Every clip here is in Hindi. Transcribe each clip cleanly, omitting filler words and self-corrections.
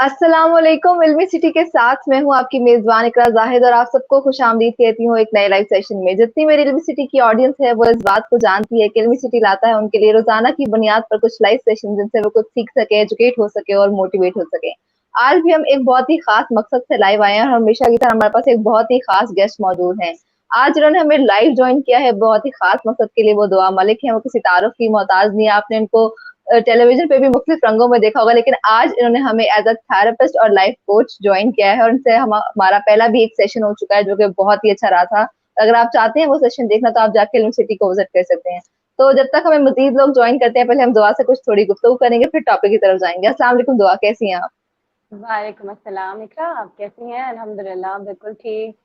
अस्सलामुअलैकुम। इल्मी सिटी के साथ मैं हूँ आपकी मेजबान इकरा जाहिद और आप सबको खुशामदीद कहती हूँ एक नए लाइव सेशन में। जितनी मेरी इल्मी सिटी की ऑडियंस है वो इस बात को जानती है कि इल्मी सिटी लाता है उनके लिए रोजाना की बुनियाद पर कुछ लाइव सेशन जिनसे वो कुछ सीख सके, एजुकेट हो सके और मोटिवेट हो सके। आज भी हम एक बहुत ही खास मकसद से लाइव आए हैं और हमेशा की तरह हमारे पास एक बहुत ही खास गेस्ट मौजूद है। आज उन्होंने हमें लाइव ज्वाइन किया है बहुत ही खास मकसद के लिए। वो दुआ मलिक है, वो किसी तारुफ की मोहताज नहीं है। आपने इनको टेलीविजन पे भी मुख्तलिफ रंगों में देखा होगा, लेकिन आज इन्होंने हमें एज अ थेरेपिस्ट और लाइफ कोच ज्वाइन किया है और इनसे हमारा पहला भी एक सेशन हो चुका है जो कि बहुत ही अच्छा रहा था। अगर आप चाहते हैं वो सेशन देखना तो आप जाके यूनिवर्सिटी को विजिट कर सकते हैं। तो जब तक हमें मजीद लोग ज्वाइन करते हैं, पहले हम दुआ से कुछ थोड़ी गुफ्तगू करेंगे, फिर टॉपिक की तरफ जाएंगे। अस्सलाम वालेकुम दुआ, कैसी हैं आप? वालेकुम अस्सलाम इकरा, आप कैसी हैं? अल्हम्दुलिल्लाह बिल्कुल ठीक।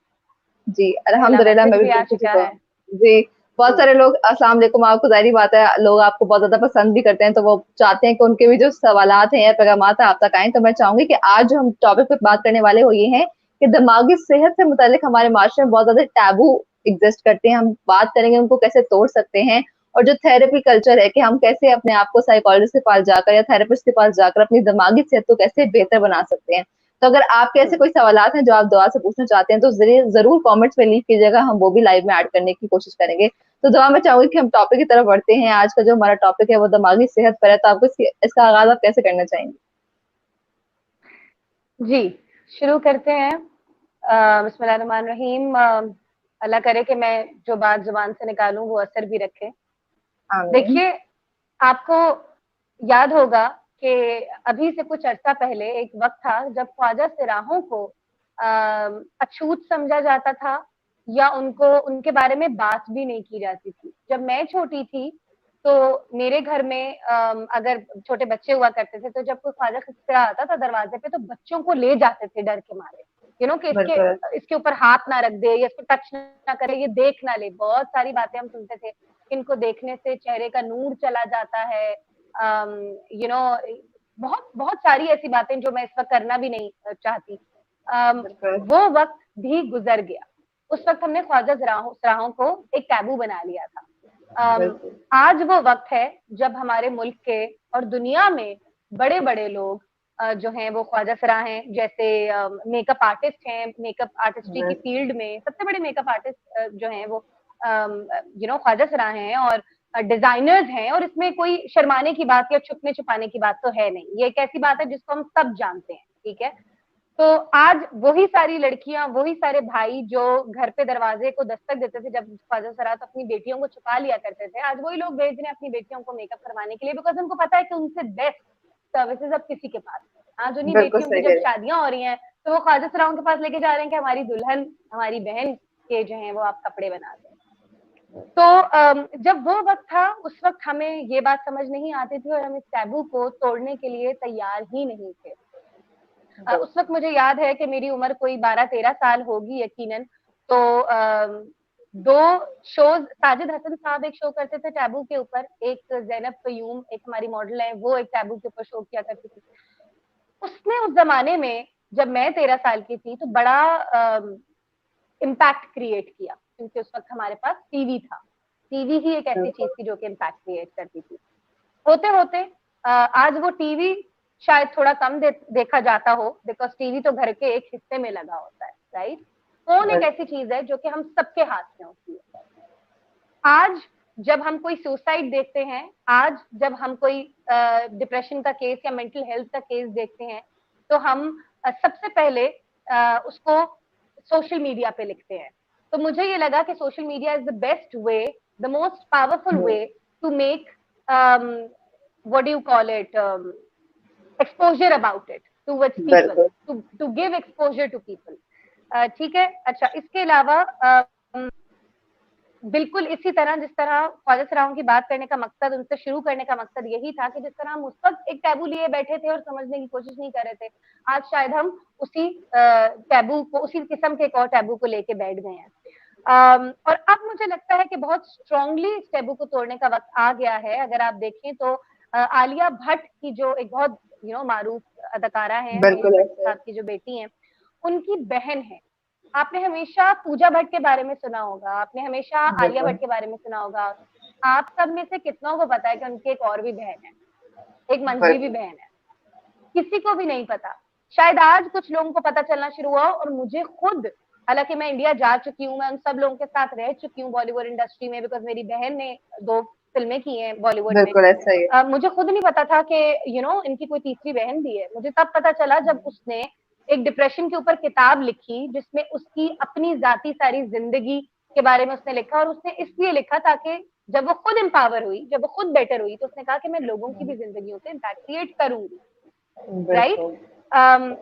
जी पहला अल्हम्दुलिल्लाह, मैं मैसेज भी भी आ बिल्कुल ठीक चुका हूँ। है। जी, बहुत जी सारे लोग अस्सलाम वालेकुम, आपको जाहिर बात है लोग आपको बहुत ज्यादा पसंद भी करते हैं, तो वो चाहते हैं कि उनके भी जो सवालात हैं या पैगामात हैं आप तक आए। तो मैं चाहूंगी कि आज जो हम टॉपिक पे बात करने वाले हो ये हैं कि दिमागी सेहत से मुतालिक हमारे माशरे में बहुत ज्यादा टैबू एग्जिस्ट करते हैं। हम बात करेंगे उनको कैसे तोड़ सकते हैं, और जो थेरेपी कल्चर है कि हम कैसे अपने आप को साइकोलॉजिस्ट के पास जाकर या थेरेपिस्ट के पास जाकर अपनी दिमागी सेहत को कैसे बेहतर बना सकते हैं। तो अगर आपके ऐसे हम्म, कोई सवालात हैं जो आप दुआ से पूछना चाहते हैं तो जरूर कमेंट्स में लीव कीजिएगा, हम वो भी लाइव में ऐड करने की कोशिश करेंगे। तो दुआ मैं चाहूंगी कि हम टॉपिक की तरफ बढ़ते हैं। आज का जो हमारा टॉपिक है वो दिमागी सेहत पर है, तो आपको इसका आगाज आप कैसे करना चाहेंगे? जी शुरू करते हैं। बिस्मिल्लाहिर्रहमानिर्रहीम। अल्लाह करे कि मैं जो बात जुबान से निकालूं वो असर भी रखे। आमीन। देखिए, आपको याद होगा कि अभी से कुछ अरसा पहले एक वक्त था जब ख्वाजा सिराहों को अछूत समझा जाता था या उनको उनके बारे में बात भी नहीं की जाती थी। जब मैं छोटी थी तो मेरे घर में अगर छोटे बच्चे हुआ करते थे तो जब कोई ख्वाजा खिसरा आता था दरवाजे पे तो बच्चों को ले जाते थे डर के मारे, कि इसके बिल्कुल। इसके ऊपर हाथ ना रख दे या इसको टच ना करे, ये देख ना ले। बहुत सारी बातें हम सुनते थे, इनको देखने से चेहरे का नूर चला जाता है। यू नो बहुत बहुत सारी ऐसी बातें जो मैं इस वक्त करना भी नहीं चाहती। अम, बिल्कुल। वो वक्त भी गुजर गया। उस वक्त हमने ख्वाजा सराहों को एक टैबू बना लिया था। बिल्कुल। आज वो वक्त है जब हमारे मुल्क के और दुनिया में बड़े बड़े लोग जो हैं वो ख्वाजा सराह हैं। जैसे मेकअप आर्टिस्ट हैं, मेकअप आर्टिस्ट्री की फील्ड में सबसे बड़े मेकअप आर्टिस्ट जो हैं वो ख्वाजा सराह हैं और डिजाइनर्स हैं। और इसमें कोई शर्माने की बात या छुपने छुपाने की बात तो है नहीं, ये एक ऐसी बात है जिसको हम सब जानते हैं, ठीक है। तो आज वही सारी लड़कियां, वही सारे भाई जो घर पे दरवाजे को दस्तक देते थे जब ख्वाजा सरात अपनी बेटियों को छुपा लिया करते थे, आज वही लोग भेज रहे हैं अपनी बेटियों को मेकअप करवाने के लिए, बिकॉज उनको पता है कि उनसे बेस्ट सर्विसेज अब किसी के पास है। आज उन्हीं बिल्कुल बेटियों की सही जब कह रहे शादियां हो रही हैं तो वो ख्वाजा सराओं के पास लेके जा रहे हैं कि हमारी दुल्हन, हमारी बहन के जो है वो आप कपड़े बना दें। तो जब वो वक्त था उस वक्त हमें ये बात समझ नहीं आती थी और हम इस टैबू को तोड़ने के लिए तैयार ही नहीं थे। हैं। उस वक्त मुझे याद है कि मेरी उम्र कोई 12-13 साल होगी यकीनन। तो दो शोज, साजिद हसन साहब एक शो करते थे टैबू के ऊपर, एक जैनब कयूम एक हमारी मॉडल है, वो एक टैबू के ऊपर शो किया करती थी। उसने उस जमाने में जब मैं 13 साल की थी तो बड़ा इम्पैक्ट क्रिएट किया, क्योंकि उस वक्त हमारे पास टीवी था। टीवी ही एक ऐसी चीज बिल्कुल। थी जो कि इम्पैक्ट क्रिएट करती थी। होते होते आज वो टीवी शायद थोड़ा कम देखा जाता हो, बिकॉज टीवी तो घर के एक हिस्से में लगा होता है, राइट। फोन एक ऐसी चीज है जो कि हम सबके हाथ में होती है। आज जब हम कोई सुसाइड देखते हैं, आज जब हम कोई डिप्रेशन का केस या मेंटल हेल्थ का केस देखते हैं, तो हम सबसे पहले उसको सोशल मीडिया पे लिखते हैं। तो मुझे ये लगा कि social media is the best way, the most powerful way to make what do you call it, exposure about it towards people, बिल्कुल। to give exposure to people। ठीक है। अच्छा, इसके अलावा बिल्कुल इसी तरह जिस तरह ख्वाजा सराहों की बात करने का मकसद, उनसे शुरू करने का मकसद यही था कि जिस तरह हम उस वक्त एक टैबू लिए बैठे थे और समझने की कोशिश नहीं कर रहे थे, आज शायद हम उसी टैबू को, उसी किस्म के एक और टैबू को लेके बैठ गए हैं। और अब मुझे लगता है कि बहुत स्ट्रांगली इस टैबू को तोड़ने का वक्त आ गया है। अगर आप देखें तो आलिया भट्ट की जो एक बहुत मारूफ अदाकारा है, अनिल बिल्कुल भट्ट ऐसे। साहब की जो बेटी हैं, उनकी बहन है। आपने हमेशा पूजा भट्ट के बारे में सुना होगा, आपने हमेशा आलिया बिल्कुल। भट्ट के बारे में सुना होगा। आप सब में से कितनों को पता है कि उनकी एक और भी बहन है, एक मंजली भी बिल्कुल। बहन है? किसी को भी नहीं पता। शायद आज कुछ लोगों को पता चलना शुरू हुआ और मुझे खुद, हालांकि मैं इंडिया जा चुकी हूँ, मैं उन सब लोगों के साथ रह चुकी हूँ बॉलीवुड इंडस्ट्री में, बिकॉज मेरी बहन ने 2 फिल्में की हैं बॉलीवुड में। बिल्कुल ऐसा ही है। मुझे खुद नहीं पता था कि इनकी कोई तीसरी बहन भी है। मुझे तब पता चला जब उसने एक डिप्रेशन के ऊपर किताब लिखी, जिसमें उसकी अपनी जाती सारी जिंदगी के बारे में उसने लिखा, और उसने इसलिए लिखा ताकि जब वो खुद एम्पावर हुई, जब वो खुद बेटर हुई, तो उसने कहा कि मैं लोगों की भी जिंदगियों से इम्पैक्ट क्रिएट करूंगी, राइट। बिल्कुल।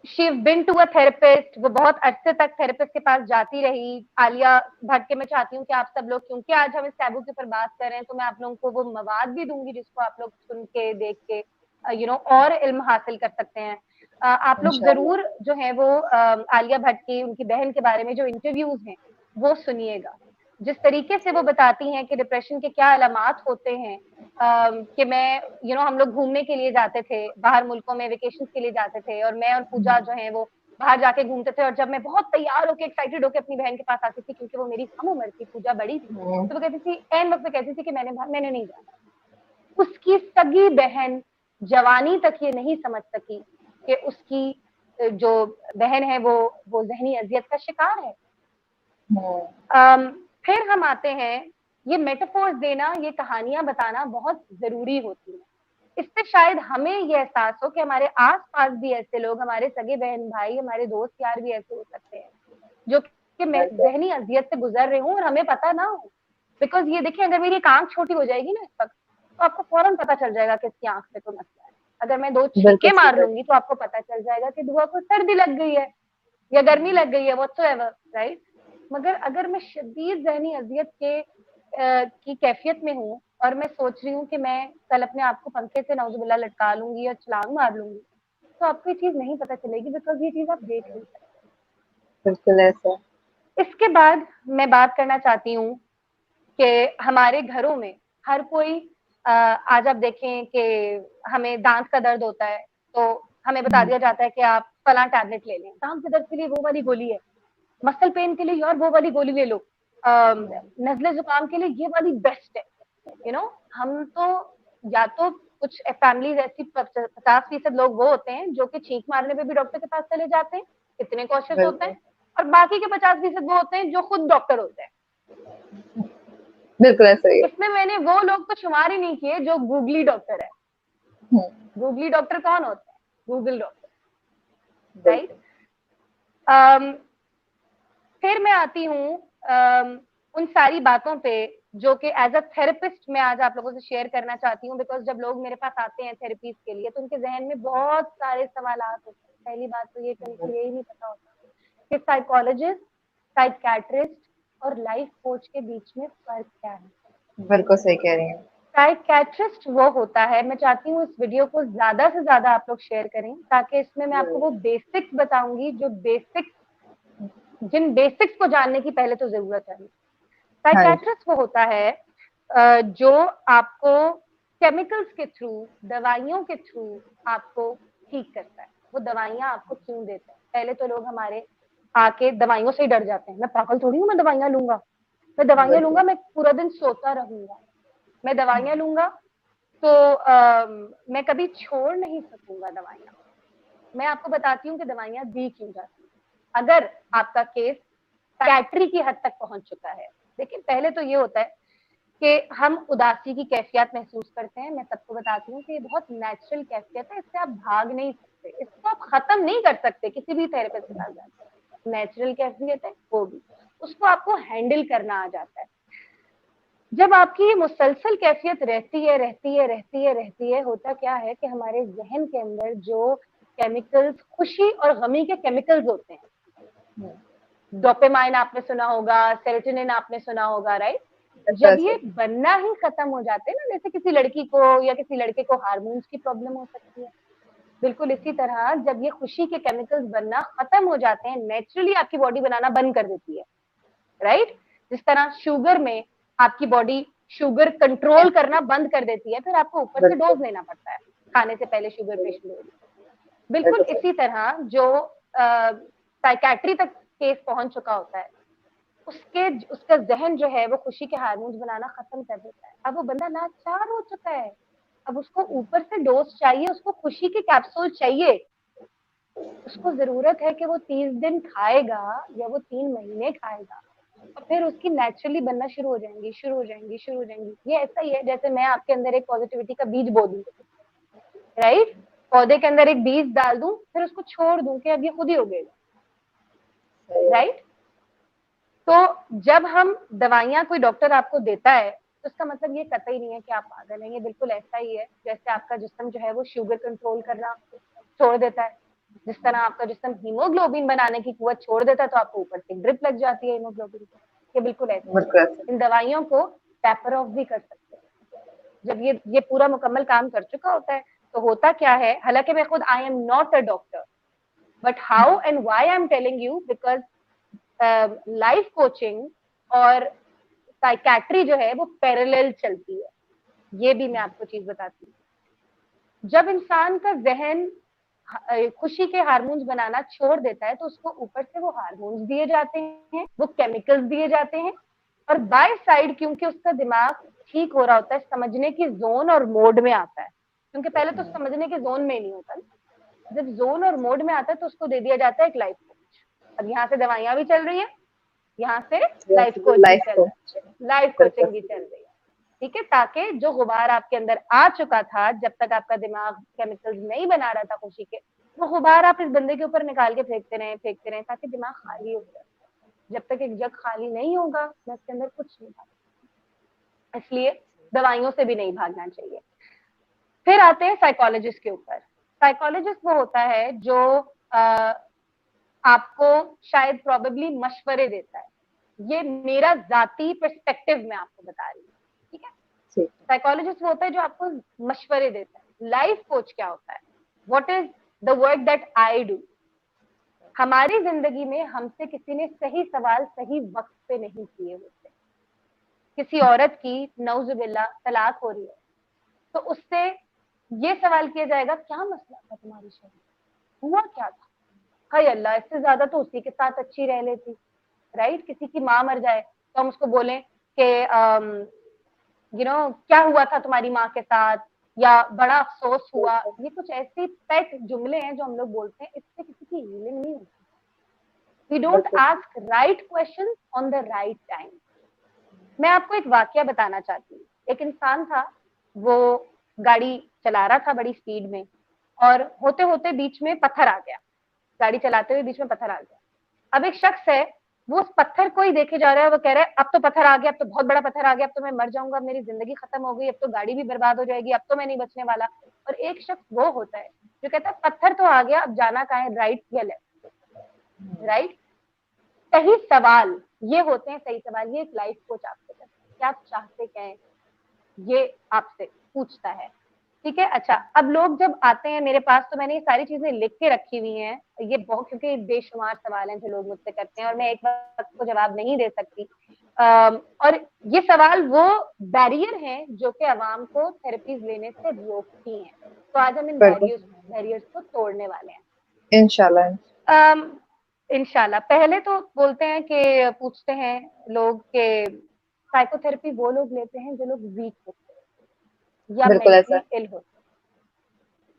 She been to a therapist, वो बहुत अरसे तक थेरेपिस्ट के पास जाती रही। आलिया भट्ट के, मैं चाहती हूँ कि आप सब लोग, क्योंकि आज हम इस टैबू के ऊपर बात कर रहे हैं, तो मैं आप लोगों को वो मवाद भी दूंगी जिसको आप लोग सुन के, देख के और इल्म हासिल कर सकते हैं। आप लोग इंशाल्लाह। जरूर जो है वो आलिया भट्ट की, उनकी बहन के बारे में जो इंटरव्यूज हैं वो सुनिएगा। जिस तरीके से वो बताती हैं कि डिप्रेशन के क्या अलामात होते हैं, कि मैं हम लोग घूमने के लिए जाते थे बाहर मुल्कों में, वेकेशन के लिए जाते थे, और मैं और पूजा जो है वो बाहर जाके घूमते थे, और जब मैं बहुत तैयार होके एक्साइटेड होके अपनी बहन के पास आती थी, क्योंकि वो मेरी हम उम्र थी, पूजा बड़ी थी, तो वो कहती थी, एन वक्त में कहती थी कि मैंने नहीं जाना। उसकी सगी बहन जवानी तक ये नहीं समझ सकी कि उसकी जो बहन है वो जहनी अजियत का शिकार है। फिर हम आते हैं, ये मेटाफोर्स देना, ये कहानियां बताना बहुत जरूरी होती है। इससे शायद हमें ये एहसास हो कि हमारे आसपास भी ऐसे लोग, हमारे सगे बहन भाई, हमारे दोस्त यार भी ऐसे हो सकते हैं जो कि मैं जहनी अजियत से गुजर रही हूँ और हमें पता ना हो। बिकॉज ये देखिए, अगर मेरी एक आंख छोटी हो जाएगी ना इस वक्त, तो आपको फौरन पता चल जाएगा कि इसकी आंख में कोई मसला है। अगर मैं 2 छींके मार लूंगी तो आपको पता चल जाएगा कि दुआ को सर्दी लग गई है या गर्मी लग गई है, व्हाटसोएवर, राइट। मगर अगर मैं शदीद ज़हनी अज़ियत की कैफियत में हूँ और मैं सोच रही हूँ कि मैं कल अपने आप को पंखे से नाउज़ुबिल्लाह लटका लूंगी या छलांग मार लूंगी, तो आपको ये चीज नहीं पता चलेगी, बिकॉज ये चीज आप देख नहीं सकते। बिल्कुल ऐसा। इसके बाद मैं बात करना चाहती हूँ कि हमारे घरों में हर कोई, आज आप देखें कि हमें दांत का दर्द होता है तो हमें बता दिया जाता है कि आप फला टैबलेट ले लें, दांत के दर्द के लिए वो वाली गोली है, मसल पेन के लिए यार वो वाली गोली ले लो, नजले जुकाम के लिए ये वाली बेस्ट है। हम तो, या तो कुछ फैमिलीज ऐसी 50% लोग वो होते हैं जो कि छींक मारने पे भी डॉक्टर के पास चले जाते हैं, इतने कॉशियस होते हैं, और बाकी के 50% वो होते हैं जो खुद डॉक्टर होते हैं। बिल्कुल ऐसा ही है। इसमें मैंने वो लोग तो शुमार ही नहीं किए जो गूगली डॉक्टर है। गूगली डॉक्टर कौन होते हैं? Google doctor, right. फिर मैं आती हूँ उन सारी बातों पे जो कि एज अ थेरेपिस्ट मैं आज आप लोगों से शेयर करना चाहती हूँ, बिकॉज जब लोग मेरे पास आते हैं थेरेपीज के लिए तो उनके जहन में बहुत सारे सवाल होते हैं। पहली बात तो ये कि उनको यही नहीं पता होता कि साइकोलॉजिस्ट, साइकियाट्रिस्ट और लाइफ कोच के बीच में फर्क क्या है। बिल्कुल सही कह रही हैं। साइकियाट्रिस्ट वो होता है, मैं चाहती हूँ इस वीडियो को ज्यादा से ज्यादा आप लोग शेयर करें, ताकि इसमें मैं आपको वो बेसिक्स बताऊंगी जो जिन बेसिक्स को जानने की पहले तो जरूरत है। साइकियाट्रिस्ट वो होता है जो आपको केमिकल्स के थ्रू, दवाइयों के थ्रू आपको ठीक करता है। वो दवाइयां आपको क्यों देते हैं? पहले तो लोग हमारे आके दवाइयों से ही डर जाते हैं, मैं पागल थोड़ी हूँ, मैं दवाइयां लूंगा, मैं पूरा दिन सोता रहूंगा, मैं दवाइयां लूंगा तो मैं कभी छोड़ नहीं सकूंगा दवाइयां। मैं आपको बताती हूँ कि दवाइयां दी क्यों जाती हैं अगर आपका केस साइकियाट्री की हद तक पहुंच चुका है। लेकिन पहले तो ये होता है कि हम उदासी की कैफियत महसूस करते हैं। मैं सबको बताती हूँ कि ये बहुत नेचुरल कैफियत है, इससे आप भाग नहीं सकते, इसको आप खत्म नहीं कर सकते किसी भी थेरेपिस्ट के पास जाकर। नेचुरल कैफियत है, होगी, उसको आपको हैंडल करना आ जाता है। जब आपकी मुसलसल कैफियत रहती है, होता क्या है कि हमारे जहन के अंदर जो केमिकल्स, खुशी और गमी के केमिकल्स होते हैं, डोपामाइन आपने सुना होगा, सेरोटोनिन आपने सुना होगा, राइट। जब ये बनना ही खत्म हो जाते हैं ना, जैसे किसी लड़की को या किसी लड़के को हार्मोन्स की प्रॉब्लम हो सकती है, बिल्कुल इसी तरह जब ये खुशी के केमिकल्स बनना खत्म हो जाते हैं, नेचुरली आपकी बॉडी बनाना बंद कर देती है, राइट। जिस तरह शुगर में आपकी बॉडी शुगर कंट्रोल करना बंद कर देती है, फिर आपको ऊपर से डोज लेना पड़ता है खाने से पहले शुगर पेशेंट हो। बिल्कुल इसी तरह जो साइकियाट्री तक केस पहुंच चुका होता है, उसका जहन जो है वो खुशी के हार्मोन्स बनाना खत्म कर देता है। अब वो बंदा लाचार हो चुका है, अब उसको ऊपर से डोज चाहिए, उसको खुशी के कैप्सूल चाहिए, उसको जरूरत है कि वो 30 दिन खाएगा या वो 3 महीने खाएगा, और फिर उसकी नेचुरली बनना शुरू हो जाएंगी, शुरू हो जाएंगी, शुरू हो जाएंगी। ये ऐसा ही है जैसे मैं आपके अंदर एक पॉजिटिविटी का बीज बो दूं, राइट, पौधे के अंदर एक बीज डाल दूं, फिर उसको छोड़ दूं कि अब ये खुद ही उगेगा, राइट। तो जब हम दवाइयां कोई डॉक्टर आपको देता है तो उसका मतलब ये कतई नहीं है कि आप पागल हैं, ये बिल्कुल ऐसा ही है जैसे आपका जिस्म जो है वो शुगर कंट्रोल करना छोड़ देता है, जिस तरह आपका जिस्म हीमोग्लोबिन बनाने की कुव्वत छोड़ देता है तो आपको ऊपर से ड्रिप लग जाती है हीमोग्लोबिन की, ये बिल्कुल ऐसा ही बिल्कुल है। ऐसा। इन दवाइयों को टैपर ऑफ भी कर सकते हैं जब ये पूरा मुकम्मल काम कर चुका होता है। तो होता क्या है, हालांकि मैं खुद आई am not a doctor, but how and why I am telling you, because life coaching और साइकैट्री जो है वो पैरेलल चलती है, ये भी मैं आपको चीज बताती हूँ। जब इंसान का जहन खुशी के हार्मोन्स बनाना छोड़ देता है तो उसको ऊपर से वो हार्मोन्स दिए जाते हैं, वो केमिकल्स दिए जाते हैं, और बाय साइड क्योंकि उसका दिमाग ठीक हो रहा होता है, समझने की जोन और मोड में आता है, क्योंकि पहले तो समझने के जोन में नहीं होता ना, जब जोन और मोड में आता है तो उसको दे दिया जाता है एक लाइफ कोच। अब यहाँ से दवाइयां भी चल रही है, यहाँ से लाइफ कोच भी लाइफ चल को। रहा है, लाइफ कोचिंग भी चल रही है, ठीक है, ताकि जो गुबार आपके अंदर आ चुका था, जब तक आपका दिमाग केमिकल्स नहीं बना रहा था खुशी के, वो गुबार आप इस बंदे के ऊपर निकाल के फेंकते रहे ताकि दिमाग खाली हो जाए। जब तक एक जग खाली नहीं होगा मैं इसके अंदर कुछ नहीं भाग, इसलिए दवाइयों से भी नहीं भागना चाहिए। फिर आते हैं साइकोलॉजिस्ट के ऊपर। साइकोलॉजिस्ट वो होता है जो आपको शायद प्रोबेबली मशवरे देता है, ये मेरा जाती पर्सपेक्टिव में आपको बता रही हूँ, ठीक है। साइकोलॉजिस्ट वो होता है जो आपको मशवरे देता है। लाइफ कोच क्या होता है, what is the work that I do. हमारी जिंदगी में हमसे किसी ने सही सवाल सही वक्त पे नहीं किए होते। किसी औरत की नौजुबिल्ला तलाक हो रही है तो उससे ये सवाल किया जाएगा, क्या मसला था तुम्हारी शादी, हुआ क्या था, हाय अल्लाह इससे ज्यादा तो उसी के साथ अच्छी रह लेती, राइट। किसी की माँ मर जाए तो हम उसको बोलें कि क्या हुआ था तुम्हारी माँ के साथ, या बड़ा अफसोस हुआ। ये कुछ ऐसे पेट जुमले हैं जो हम लोग बोलते हैं, इससे किसी की हीलिंग नहीं होती। We don't ask right question on the right time. मैं आपको एक वाकया बताना चाहती हूँ। एक इंसान था, वो गाड़ी चला रहा था बड़ी स्पीड में, और होते होते बीच में पत्थर आ गया, गाड़ी चलाते हुए बीच में पत्थर आ गया। अब एक शख्स है, वो उस पत्थर को ही देखे जा रहा है, वो कह रहा है अब तो पत्थर आ गया, अब तो बहुत बड़ा पत्थर आ गया, अब तो मैं मर जाऊंगा, अब मेरी जिंदगी खत्म हो गई, अब तो गाड़ी भी बर्बाद हो जाएगी, अब तो मैं नहीं बचने वाला। और एक शख्स वो होता है जो कहता है पत्थर तो आ गया, अब जाना कहाँ है, राइट या लेफ्ट, राइट। सही सवाल ये होते हैं, सही सवाल ये एक लाइफ कोच आपसे करता है कि आप चाहते क्या है, ये आपसे पूछता है, ठीक है। अच्छा, अब लोग जब आते हैं मेरे पास तो मैंने ये सारी चीजें लिख के रखी हुई हैं, ये बहुत, क्योंकि बेशुमार सवाल हैं जो लोग मुझसे करते हैं और मैं एक वक्त को जवाब नहीं दे सकती। और ये सवाल वो बैरियर हैं जो कि अवाम को थेरेपीज लेने से रोकती हैं। तो आज हम इन बैरियर्स को तोड़ने वाले हैं इंशाल्लाह। इंशाल्लाह। पहले तो बोलते हैं कि पूछते हैं लोग कि साइकोथेरेपी वो लोग लेते हैं जो लोग वीक होते हैं या बिल्कुल मेंटली ऐसा। इल होते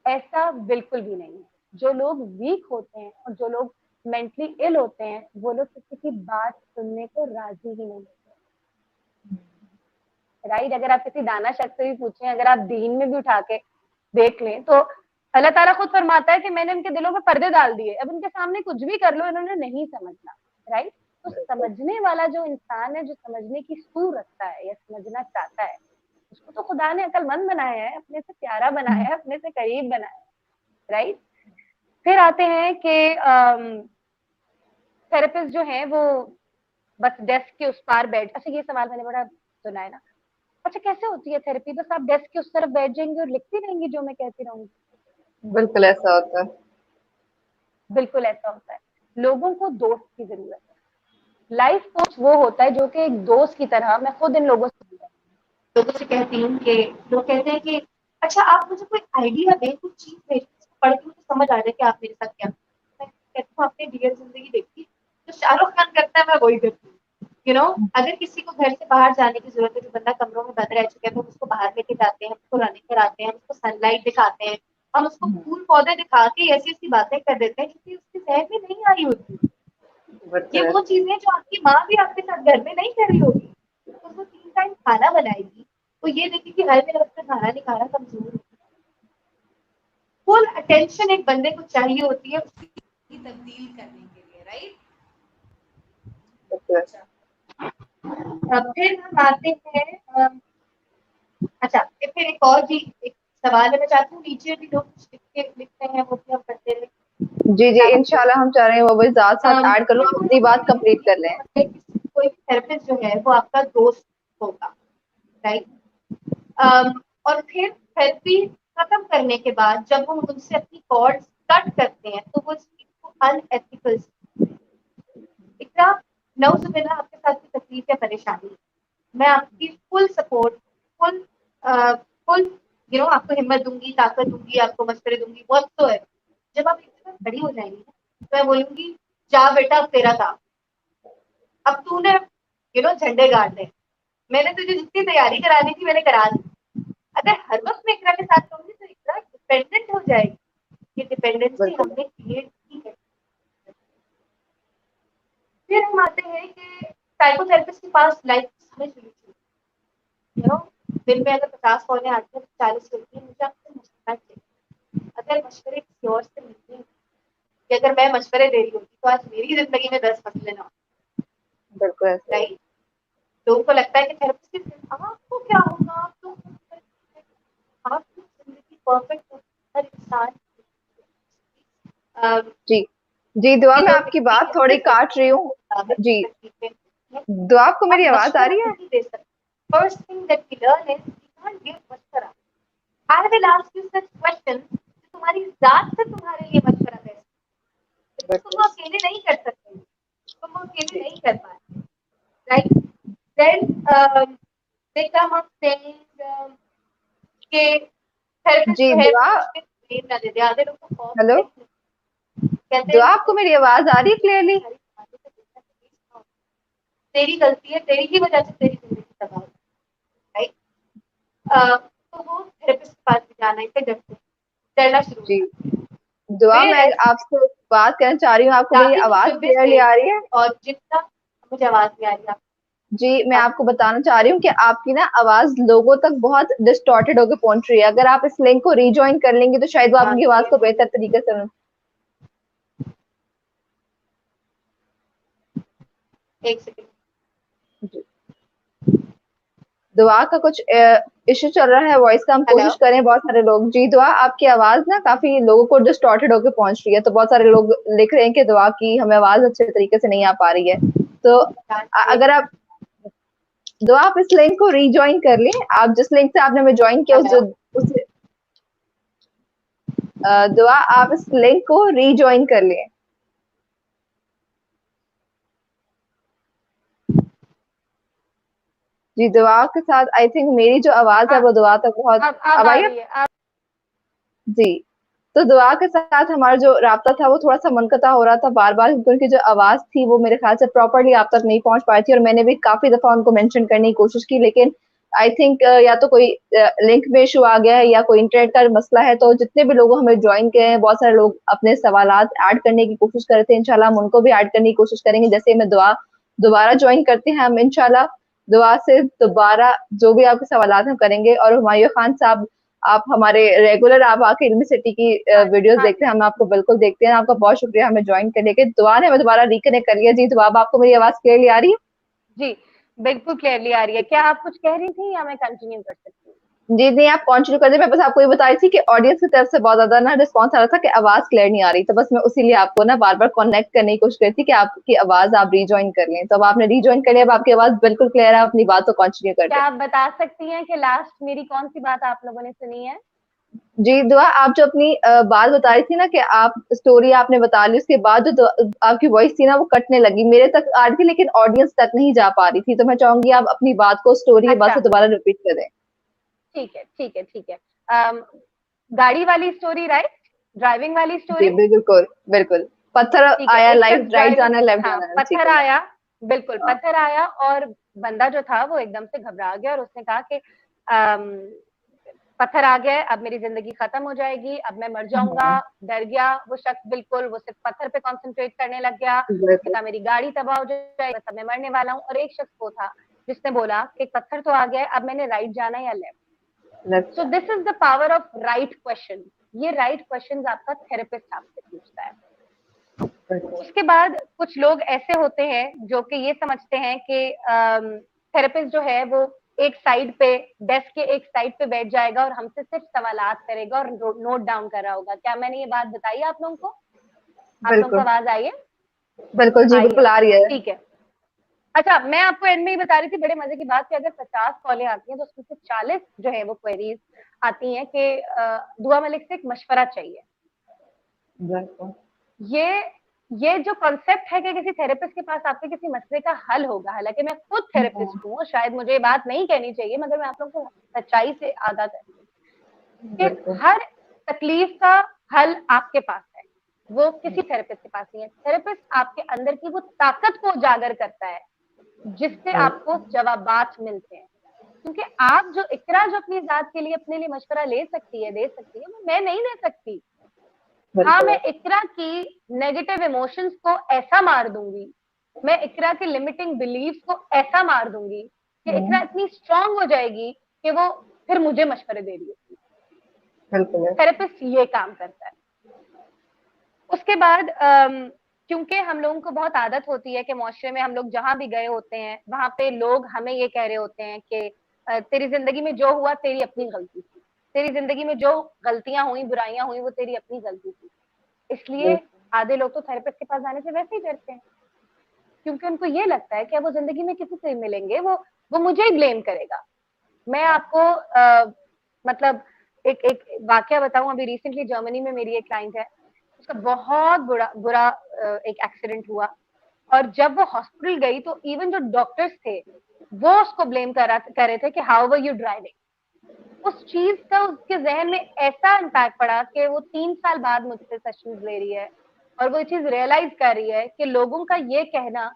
हैं। ऐसा बिल्कुल भी नहीं है। जो लोग वीक होते हैं और जो लोग मेंटली इल होते हैं वो लोग किसी की बात सुनने को राजी ही नहीं होते, राइट। अगर आप किसी दाना शख्स से भी पूछें, अगर आप दीन में भी उठा के देख लें तो अल्लाह ताला खुद फरमाता है कि मैंने इनके दिलों में पर्दे डाल दिए, अब इनके सामने कुछ भी कर लो इन्होंने नहीं समझना, राइट। तो समझने वाला जो इंसान है, जो समझने की सूर रखता है या समझना चाहता है, उसको तो खुदा ने अक्लमंद बनाया है, अपने से प्यारा बनाया है, अपने से करीब बनाया है, राइट। फिर आते हैं कि थेरेपिस्ट जो है वो बस डेस्क के उस पार बैठ, अच्छा ये सवाल मैंने बड़ा सुना है ना, अच्छा कैसे होती है थेरेपी, बस आप डेस्क के उस तरफ बैठ जाएंगे और लिखती रहेंगी जो मैं कहती रहूंगी। बिल्कुल ऐसा होता है। बिल्कुल ऐसा होता है। लोगों को दोस्त की जरूरत है। लाइफ कोच वो होता है जो कि एक दोस्त की तरह, मैं खुद इन लोगों से कहती हूँ कि लोग कहते हैं कि अच्छा आप मुझे कोई आइडिया दें, कुछ चीज दें पढ़ के मुझे समझ आ जाए कि आप मेरे साथ क्या। मैं कहती हूँ आपने डियर जिंदगी देखी, जो शाहरुख खान करता है मैं वही करती हूँ, अगर किसी को घर से बाहर जाने की जरूरत है, जो बंदा कमरों में बंद रह चुका है, तो हम उसको बाहर लेके जाते हैं, हम उसको रनिंग कराते हैं, हम उसको सनलाइट दिखाते हैं, हम उसको फूल पौधे दिखा के ऐसी ऐसी बातें कर देते हैं क्योंकि उसके जहन में नहीं आई होती। ये वो चीजें जो आपकी माँ भी आपके साथ घर में नहीं कर रही होगी। तो वो 3 टाइम खाना बनाएगी, तो ये देखिए कि हाय मेरा बच्चा खाना नहीं खा रहा, कमजोर है। फुल अटेंशन एक बंदे को चाहिए होती है उसकी तब्दील करने के लिए, राइट। फिर हम आते हैं अच्छा, फिर एक और भी एक सवाल है, मैं चाहती हूँ नीचे भी लोग लिखते हैं, वो भी हम करते हैं। जी जी, इंशाल्लाह हम चाह रहे हैं वो भी साथ ऐड कर लो, आप अपनी बात कंप्लीट कर लें। कोई भी थेरेपिस्ट जो है वो आपका दोस्त होगा, राइट। और फिर थेरेपी खत्म करने के बाद जब हम उनसे अपनी कॉर्ड्स कट करते हैं तो वो इसको अनएथिकल। इतना नौजुबिल्ला आपके साथ की तकलीफ या परेशानी, मैं आपकी फुल सपोर्ट, फुल फुल आपको हिम्मत दूंगी, ताकत दूंगी, आपको मशवरे दूंगी, बहुत तो है। जब आप एक जगह खड़ी हो जाएंगी तो मैं बोलूंगी जा बेटा तेरा काम, अब तूने झंडे गाड़ दे, मैंने तुझे जितनी तैयारी करानी थी मैंने करा दी। अगर हर वक्त मैं इकरा के साथ रहूंगी तो इकरा डिपेंडेंट हो जाएगी। ये डिपेंडेंसी हमने क्रिएट की है। फिर हम आते हैं कि साइकोथेरेपिस्ट के पास लाइफ समझ दिन में अगर 50 कॉलें आती हैं, 40 होती है, मुझे आपसे मशवरा चाहिए। अगर मशवरे किसी और से मिलते हैं कि अगर मैं मशवरे दे रही होती तो आज मेरी जिंदगी में 10 मसले ना हो। बिल्कुल राइट। लोगों को लगता है कि थेरेपिस्ट आपको क्या होगा, आप तो आपकी जिंदगी परफेक्ट है, हर इंसान जी जी। दुआ मैं आपकी बात थोड़ी काट रही हूँ जी। दुआ आपको मेरी आवाज आ रही है? First thing that we learn is we can't give mashwara. I will ask you such question, तुम्हारी जात से तुम्हारे लिए मशवरा कैसे, तुम अकेले नहीं कर सकते, तुम अकेले नहीं कर पाए, right. Then they come up saying के थेरेपिस्ट जी जो है दुआ, ब्लेम ना दे दे। आधे लोग तो फॉर्म हेलो कहते दुआ, हैं आपको मेरी आवाज आ रही है क्लियरली? तेरी गलती है, तेरी ही वजह से तेरी जिंदगी तबाह, राइट। तो वो थेरेपिस्ट के पास भी जाना, इसे डरना शुरू जी होता दुआ, है। मैं आपसे बात करना चाह रही हूँ, आपको मेरी आवाज क्लियरली आ रही है? और जितना मुझे आवाज नहीं आ रही है। जी मैं आपको बताना चाह रही हूँ कि आपकी ना आवाज लोगों तक बहुत डिस्टॉर्टेड होकर पहुंच रही है। अगर आप इस लिंक को रीजॉइन कर लेंगे तो शायद वो आपकी आवाज को बेहतर तरीके से एक सेकंड। दुआ का कुछ इश्यू चल रहा है वॉइस का, हम कोशिश करें। बहुत सारे लोग जी दुआ, आपकी आवाज ना काफी लोगों को डिस्टॉर्टेड होकर पहुंच रही है, तो बहुत सारे लोग लिख रहे हैं कि दुआ की हमें आवाज अच्छे तरीके से नहीं आ पा रही है। तो अगर आप दुआ आप इस लिंक को रीजॉइन कर लें, आप जिस लिंक से आपने हमें ज्वाइन किया उस दुआ आप इस लिंक को रीजॉइन कर लें। जी दुआ के साथ आई थिंक मेरी जो आवाज है वो दुआ तक बहुत अब आ रही है। जी। तो दुआ के साथ हमारा जो राब्ता था वो थोड़ा सा मुनक़ता हो रहा था बार बार, क्योंकि उनकी जो आवाज थी वो मेरे ख्याल से प्रॉपरली आप तक नहीं पहुंच पाई थी, और मैंने भी काफी दफा उनको मेंशन करने की कोशिश की, लेकिन आई थिंक या तो कोई लिंक में इशू आ गया है या कोई इंटरनेट का मसला है। तो जितने भी लोग हमें ज्वाइन किए हैं, बहुत सारे लोग अपने सवालात ऐड करने की कोशिश कर रहे थे, इंशाल्लाह हम उनको भी ऐड करने की कोशिश करेंगे। जैसे मैं दुआ दोबारा ज्वाइन करते हैं, हम इंशाल्लाह दुआ से दोबारा जो भी आपके सवालात हम करेंगे। और हुमायूं खान साहब, आप हमारे रेगुलर आप आके इल्मी सिटी की वीडियोस देखते हैं, हम आपको बिल्कुल देखते हैं। आपका बहुत शुक्रिया हमें ज्वाइन करने के। दुआ ने हमें दोबारा रिकनेक्ट कर लिया। जी दुआ, आपको मेरी आवाज क्लियरली आ रही है? जी बिल्कुल क्लियरली आ रही है। क्या आप कुछ कह रही थी या मैं कंटिन्यू कर सकती हूँ? जी नहीं, आप कंटिन्यू कर दें। मैं बस आपको ये बता रही थी कि ऑडियंस की तरफ से बहुत ज्यादा ना रिस्पॉन्स आ रहा था कि आवाज क्लियर नहीं आ रही, तो बस मैं उसी लिए आपको ना बार बार कनेक्ट करने की कोशिश कर रही थी कि आपकी आवाज आप रीजॉइन कर लें। तो अब आपने रीजॉइन कर लिया, अब आपकी आवाज बिल्कुल क्लियर है, अपनी बात को कंटिन्यू कर क्या दें। आप बता सकती हैं कि लास्ट मेरी कौन सी बात आप लोगों ने सुनी है? जी दुआ, आप जो अपनी बात बता रही थी ना कि आप स्टोरी आपने बता ली, उसके बाद जो आपकी वॉइस थी ना वो कटने लगी, मेरे तक आ रही थी लेकिन ऑडियंस तक नहीं जा पा रही थी। तो मैं चाहूंगी आप अपनी बात को स्टोरी के बाद से दोबारा रिपीट कर दें। ठीक है ठीक है ठीक है। गाड़ी वाली स्टोरी, राइट? ड्राइविंग वाली जी स्टोरी। बिल्कुल बिल्कुल। पत्थर ठीक है, आया, एक लाइट शख्स राइट जाना है, ड्राइविंग, लेफ्ट हाँ जाना है, ठीक पत्थर है। आया, बिल्कुल पत्थर आया और बंदा जो था वो एकदम से घबरा गया और उसने कहा कि पत्थर आ गया है, अब मेरी जिंदगी खत्म हो जाएगी, अब मैं मर जाऊंगा। डर गया वो शख्स, बिल्कुल वो सिर्फ पत्थर पे कंसंट्रेट करने लग गया। बिल्कुल। कहा मेरी गाड़ी तबाह हो जाएगी, सब मैं मरने वाला हूँ। और एक शख्स वो था जिसने बोला कि पत्थर तो आ गया है, अब मैंने राइट जाना या left. So this is the power of right question. ये राइट क्वेश्चन आपका थेरेपिस्ट आपसे पूछता है। उसके बाद कुछ लोग ऐसे होते हैं जो कि ये समझते हैं कि थेरेपिस्ट जो है वो एक साइड पे, डेस्क के एक साइड पे बैठ जाएगा और हमसे सिर्फ सवालात करेगा और नोट डाउन कर रहा होगा। क्या मैंने ये बात बताई आप लोगों को? आप लोगों को आवाज आई है? बिल्कुल जी, बिल्कुल आ रही है। ठीक है। अच्छा, मैं आपको एंड में ही बता रही थी बड़े मजे की बात कि अगर 50 कॉलें आती हैं तो उसमें से 40 जो है वो क्वेरीज आती हैं कि दुआ मलिक से एक मशवरा चाहिए। ये जो कॉन्सेप्ट है कि किसी थेरेपिस्ट के पास आपके किसी मसले का हल होगा, हालांकि मैं खुद थेरेपिस्ट हूँ और शायद मुझे ये बात नहीं कहनी चाहिए, मगर मैं आप लोगों को सच्चाई से आगाह करती हूँ कि हर तकलीफ का हल आपके पास है, वो किसी थेरेपिस्ट के पास नहीं है। थेरेपिस्ट आपके अंदर की वो ताकत को उजागर करता है जिससे आपको जवाबात मिलते हैं। क्योंकि आप जो इकरा जो अपनी जात के लिए अपने लिए मशवरा ले सकती है, दे सकती है, वो मैं नहीं दे सकती। हाँ, मैं इकरा की नेगेटिव इमोशंस को ऐसा मार दूंगी, मैं इकरा के लिमिटिंग बिलीव्स को ऐसा मार दूंगी कि इकरा इतनी स्ट्रांग हो जाएगी कि वो फिर मुझे मशवरे दे देगी। थेरेपिस्ट ये काम करता है। उसके बाद क्योंकि हम लोगों को बहुत आदत होती है कि माशरे में हम लोग जहां भी गए होते हैं वहां पे लोग हमें ये कह रहे होते हैं कि तेरी जिंदगी में जो हुआ तेरी अपनी गलती थी, तेरी जिंदगी में जो गलतियां हुई, बुराइयां हुई, वो तेरी अपनी गलती थी। इसलिए आधे लोग तो थेरेपिस्ट के पास जाने से वैसे ही डरते हैं, क्योंकि उनको ये लगता है कि वो जिंदगी में किसी से मिलेंगे वो मुझे ही ब्लेम करेगा। मैं आपको मतलब एक वाकया बताऊं। अभी रिसेंटली जर्मनी में मेरी एक क्लाइंट है, उसका बहुत बुरा एक एक्सीडेंट हुआ और जब वो हॉस्पिटल गई तो इवन जो डॉक्टर्स थे वो उसको ब्लेम कर रहे थे कि हाउ वर यू ड्राइविंग। उस चीज का उसके जहन में ऐसा इम्पैक्ट पड़ा कि वो 3 साल बाद मुझसे सेशंस ले रही है और वो ये चीज रियलाइज कर रही है कि लोगों का ये कहना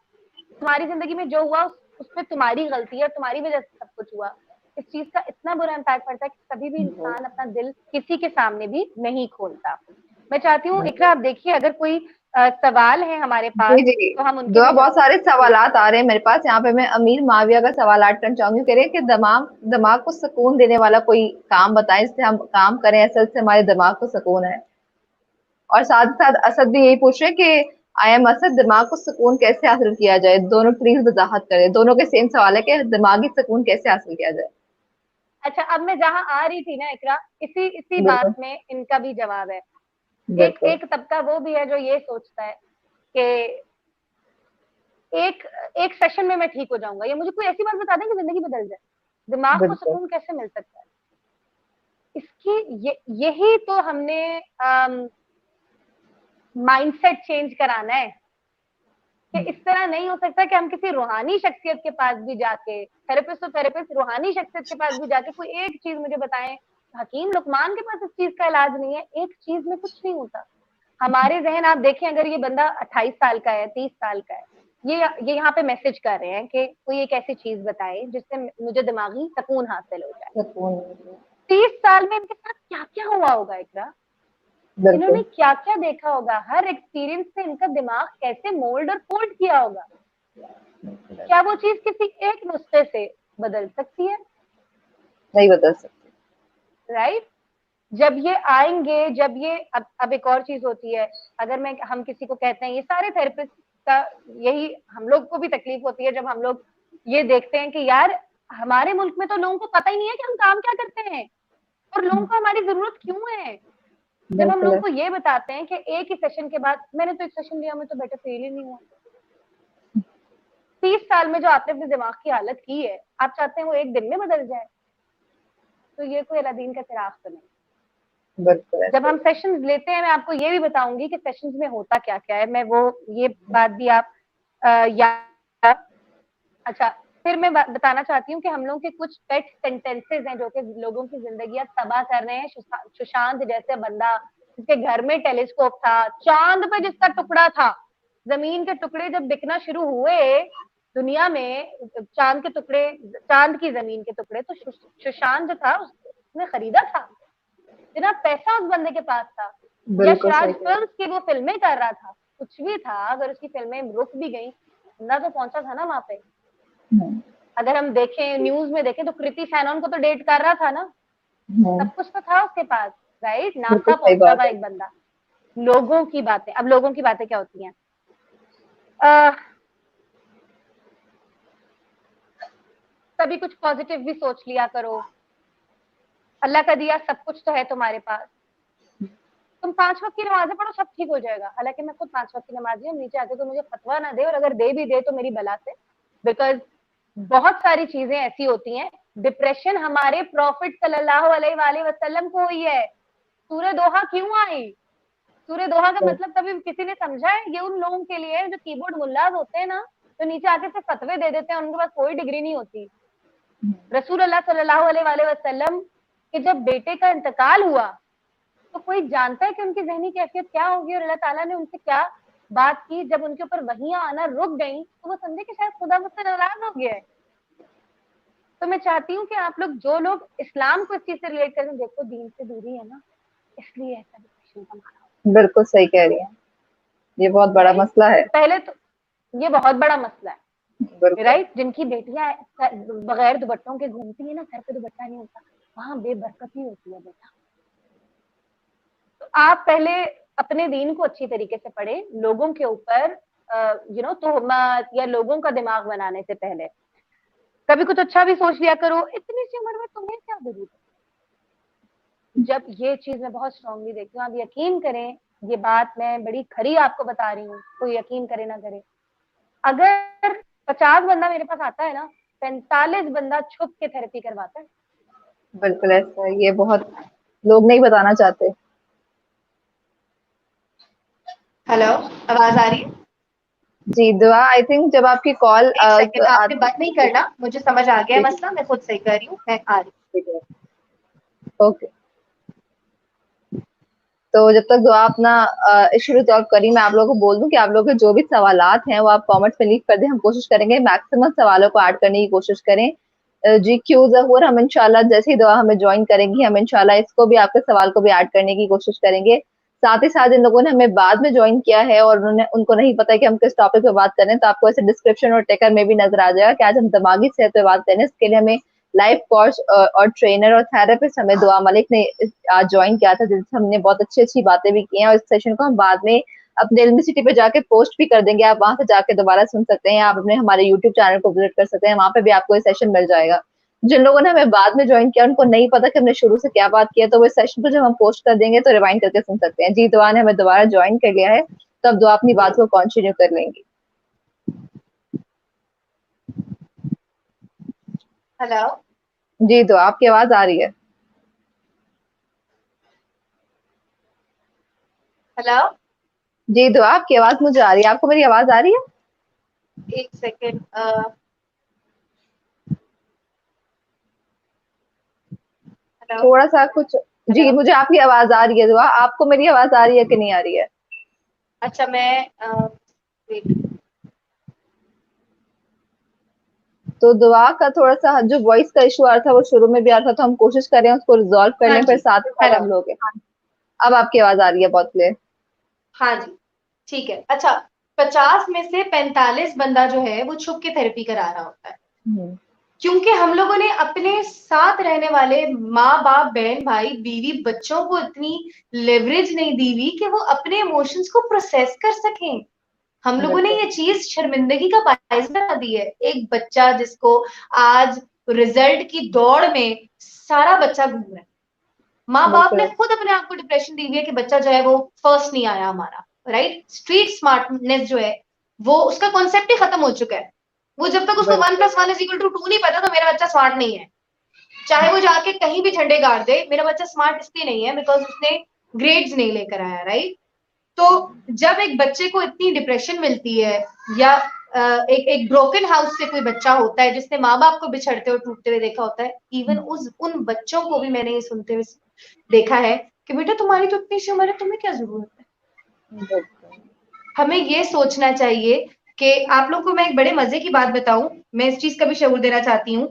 तुम्हारी जिंदगी में जो हुआ उसमें तुम्हारी गलती है, तुम्हारी वजह से सब कुछ हुआ, इस चीज का इतना बुरा इम्पैक्ट पड़ता है कि कभी भी इंसान अपना दिल किसी के सामने भी नहीं खोलता। मैं चाहती हूँ इकरा, आप देखिए अगर कोई सवाल है हमारे पास जी जी, तो हम उनके दुआ भी बहुत सारे सवालात आ रहे हैं मेरे पास। यहाँ पे मैं अमीर माविया का सवाल ऐड करना चाहूंगी। कह रहे हैं कि दिमाग दिमाग को सुकून देने वाला कोई काम बताएं जिससे हम काम करें, असल से हमारे दिमाग को सुकून है। और साथ ही साथ असद भी यही पूछ रहे हैं कि आई एम असद, दिमाग को सुकून कैसे हासिल किया जाए? दोनों प्लीज वजाहत करें। दोनों के सेम सवाल है कि दिमागी सुकून कैसे हासिल किया जाए। अच्छा, अब मैं जहां आ रही थी ना इकरा, इसी बिल्कुल बात में इनका भी जवाब है। एक बिल्कुल। एक तबका वो भी है जो ये सोचता है कि एक एक सेशन में मैं ठीक हो जाऊंगा, या मुझे कोई ऐसी बात बता दें कि जिंदगी बदल जाए। दिमाग को बिल्कुल सुकून कैसे मिल सकता है? इसकी यही तो हमने माइंडसेट चेंज कराना है कि इस तरह नहीं हो सकता कि हम किसी रूहानी शख्सियत के पास भी जाके, थेरेपिस्ट तो थेरेपिस्ट, रूहानी शख्सियत के पास भी जाके कोई एक चीज मुझे बताएं। हकीम लुकमान के पास इस चीज का इलाज नहीं है, एक चीज में कुछ नहीं होता। हमारे जहन आप देखें, अगर ये बंदा 28 साल का है, 30 साल का है, ये यहाँ पे मैसेज कर रहे हैं कि कोई एक ऐसी चीज बताए जिससे मुझे दिमागी सुकून हासिल हो जाए। सुकून। 30 साल में इनके साथ क्या क्या हुआ होगा इकरा, बिल्कुल इन्होंने क्या क्या देखा होगा, हर एक्सपीरियंस से इनका दिमाग कैसे मोल्ड और फोल्ड किया होगा। क्या वो चीज किसी एक नुस्खे से बदल सकती है? नहीं बदल सकते। राइट। जब ये आएंगे, जब ये अब एक और चीज होती है, अगर हम किसी को कहते हैं, ये सारे थेरेपिस्ट का यही, हम लोग को भी तकलीफ होती है जब हम लोग ये देखते हैं कि यार हमारे मुल्क में तो लोगों को पता ही नहीं है कि हम काम क्या करते हैं और लोगों को हमारी जरूरत क्यों है। जब हम लोगों को ये बताते हैं कि एक ही सेशन के बाद, मैंने तो एक सेशन लिया, मैं तो बेटर फील ही नहीं हुआ। 30 साल में जो आपने अपने दिमाग की हालत की है, आप चाहते हैं वो एक दिन में बदल जाए? तो ये कोई अलादीन का चिराग तो नहीं। जब हम सेशंस लेते हैं, मैं आपको ये भी बताऊंगी कि सेशंस में होता क्या क्या है, मैं वो ये बात भी आप याद। अच्छा, फिर मैं बताना चाहती हूँ कि हम लोग के कुछ पेट सेंटेंसेस हैं जो कि लोगों की जिंदगी तबाह कर रहे हैं। सुशांत जैसे बंदा जिसके घर में टेलीस्कोप था, चांद पे जिसका टुकड़ा था, जमीन के टुकड़े जब बिकना शुरू हुए दुनिया में चांद के टुकड़े, चांद की जमीन के टुकड़े तो सुशांत जो था उसने खरीदा था, इतना पैसा उस बंदे के पास था। यशराज फिल्म की वो फिल्में कर रहा था, कुछ भी था, अगर उसकी फिल्में रुक भी गई, बंदा तो पहुंचा था ना वहां पे। अगर हम देखें न्यूज में देखें तो कृति सैनन को तो डेट कर रहा था ना, सब कुछ तो था उसके पास, राइट, नासा पहुंचा था एक बंदा। लोगों की बातें, अब लोगों की बातें क्या होती हैं, कभी कुछ पॉजिटिव भी सोच लिया करो, अल्लाह का दिया सब कुछ तो है तुम्हारे पास, तुम 5 वक्त की नमाजें पढ़ो सब ठीक हो जाएगा। हालांकि मैं खुद 5 वक्त की नमाजी हूँ, नीचे आके तो मुझे फतवा ना दे, और अगर दे भी दे तो मेरी बला से, बिकॉज बहुत सारी चीजें ऐसी होती हैं। डिप्रेशन हमारे प्रॉफिट सल्लल्लाहु अलैहि वसल्लम को हुई है। सूरह दोहा क्यों आई? सूरह दोहा का मतलब कभी किसी ने समझा है? ये उन लोगों के लिए जो कीबोर्ड मुल्लाज होते हैं ना, तो नीचे आके से फतवे दे देते हैं, उनके पास कोई डिग्री नहीं होती। रसूल अल्लाह सल्लल्लाहु अलैहि वसल्लम के जब बेटे का इंतकाल हुआ तो कोई जानता है कि उनकी ज़हनी कैफियत क्या होगी और अल्लाह ताला ने उनसे क्या बात की? जब उनके ऊपर वहियां आना रुक गई तो वो समझे कि शायद खुदा मुझसे नाराज हो गया है। तो मैं चाहती हूँ कि आप लोग, जो लोग इस्लाम को इस चीज से रिलेट करें, देखो दीन से दूरी है ना, इसलिए ऐसा डिप्रेशन का मारा। बिल्कुल सही कह रही हैं, ये बहुत बड़ा मसला है। पहले तो ये बहुत बड़ा मसला है, राइट। जिनकी बेटियां बगैर दुपट्टों के घूमती है ना, सर पे दुपट्टा नहीं होता, वहां बेबरकती होती है बेटा। तो आप पहले अपने दीन को अच्छी तरीके से पढ़े, लोगों के ऊपर तोहमत या लोगों का दिमाग बनाने से पहले कभी कुछ अच्छा भी सोच लिया करो। इतनी सी उम्र में तुम्हें क्या जरूरत है? जब ये चीज मैं बहुत स्ट्रांगली देखती हूँ, आप यकीन करें, ये बात मैं बड़ी खरी आपको बता रही हूँ, कोई यकीन करे ना करे, अगर 50 बंदा मेरे पास आता है ना, 45 बंदा छुप के थेरेपी करवाता है। बिल्कुल ऐसा है, ये बहुत लोग नहीं बताना चाहते। हेलो, आवाज आ रही है? जी दुआ, आई थिंक जब आपकी कॉल एक सेकंड, आपने बात नहीं करना, मुझे समझ आ गया है मसला, मैं खुद सही कर रही हूँ, मैं आ रही हूँ। ओके, तो जब तक दुआ अपना इशू रिजॉल्व करी, मैं आप लोगों को बोल दूं कि आप लोगों के जो भी सवालात हैं वो आप कमेंट्स में लीव कर दें, हम कोशिश करेंगे मैक्सिमम सवालों को ऐड करने की कोशिश करें। जी क्यू ज़हूर, हम इंशाल्लाह जैसे ही दुआ हमें ज्वाइन करेंगी, हम इंशाल्लाह इसको भी, आपके सवाल को भी ऐड करने की कोशिश करेंगे। साथ ही साथ इन लोगों ने हमें बाद में ज्वाइन किया है और उनको नहीं पता कि हम किस टॉपिक पे बात कर रहे हैं, तो आपको ऐसे डिस्क्रिप्शन और टेकर में भी नजर आ जाएगा कि आज हम दिमागी सेहत पे बात करें। इसके लिए हमें लाइफ कोच और ट्रेनर और थेरेपिस्ट हमें दुआ मलिक ने आज ज्वाइन किया था, जिससे हमने बहुत अच्छी अच्छी बातें भी की हैं, और इस सेशन को हम बाद में अपने इल्मी सिटी पे जाके पोस्ट भी कर देंगे, आप वहां से जाके दोबारा सुन सकते हैं, आप अपने हमारे यूट्यूब चैनल को विजिट कर सकते हैं, वहां पे भी आपको ये सेशन मिल जाएगा। जिन लोगों ने हमें बाद में ज्वाइन किया, उनको नहीं पता कि हमने शुरू से क्या बात किया, तो वो इस सेशन को जब हम पोस्ट कर देंगे तो रिवाइंड करके सुन सकते हैं। जी दुआ ने हमें दोबारा ज्वाइन कर लिया है, तो अब दुआ अपनी बात को कंटिन्यू कर लेंगी। हेलो, जी दुआ, आपकी आवाज आ रही है? हेलो, जी दुआ, आपकी आवाज मुझे आ रही है, आपको मेरी आवाज आ रही है? एक सेकंड, थोड़ा सा कुछ, जी मुझे आपकी आवाज आ रही है दुआ, आपको मेरी आवाज आ रही है कि नहीं आ रही है? अच्छा, मैं तो दुआ का थोड़ा सा जो वॉइस का इशू आ रहा था वो शुरू में भी आ रहा था, तो हम कोशिश कर रहे हैं उसको रिजॉल्व कर हाँ लें, फिर जी, साथ ही साथ हम लोग अब आपकी आवाज आ रही है बहुत क्लियर। हाँ जी, ठीक है। अच्छा, 50 में से 45 बंदा जो है वो छुप के थेरेपी करा रहा होता है, क्योंकि हम लोगों ने अपने साथ रहने वाले माँ बाप, बहन भाई, बीवी, बच्चों को इतनी लेवरेज नहीं दी हुई कि वो अपने इमोशंस को प्रोसेस कर सकें। हम लोगों ने ये चीज शर्मिंदगी का बायस बना दी है। एक बच्चा जिसको आज रिजल्ट की दौड़ में सारा बच्चा घूम रहा है, माँ बाप ने खुद अपने आप को डिप्रेशन दी हुई है कि बच्चा जो है वो फर्स्ट नहीं आया हमारा, राइट। स्ट्रीट स्मार्टनेस जो है वो उसका कॉन्सेप्ट ही खत्म हो चुका है। वो जब तक उसको 1+1=2 नहीं पता, तो मेरा बच्चा स्मार्ट नहीं है। चाहे वो जाके कहीं भी झंडे गाड़ दे, मेरा बच्चा स्मार्ट इसलिए नहीं है बिकॉज उसने ग्रेड्स नहीं लेकर आया, राइट। तो जब एक बच्चे को इतनी डिप्रेशन मिलती है, या एक ब्रोकन हाउस से कोई बच्चा होता है जिसने माँ बाप को बिछड़ते और टूटते हुए देखा होता है, इवन उन बच्चों को भी मैंने ये सुनते हुए देखा है कि बेटा तुम्हारी तो इतनी सी उम्र है, तुम्हें क्या जरूरत है। हमें ये सोचना चाहिए कि आप लोग को मैं एक बड़े मजे की बात बताऊं, मैं इस चीज का भी शऊर देना चाहती हूँ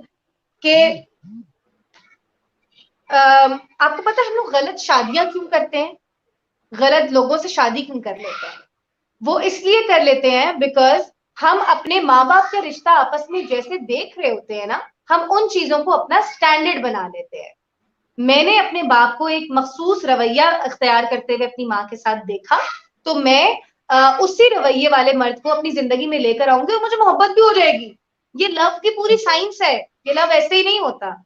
कि आपको पता है हम लोग गलत शादियां क्यों करते हैं, गलत लोगों से शादी क्यों कर लेते हैं? वो इसलिए कर लेते हैं बिकॉज हम अपने माँ बाप का रिश्ता आपस में जैसे देख रहे होते हैं ना, हम उन चीजों को अपना स्टैंडर्ड बना लेते हैं। मैंने अपने बाप को एक मखसूस रवैया अख्तियार करते हुए अपनी माँ के साथ देखा, तो मैं उसी रवैये वाले मर्द को अपनी जिंदगी में लेकर आऊंगी और मुझे मोहब्बत भी हो जाएगी। ये लव की पूरी साइंस है, ये लव ऐसे ही नहीं होता।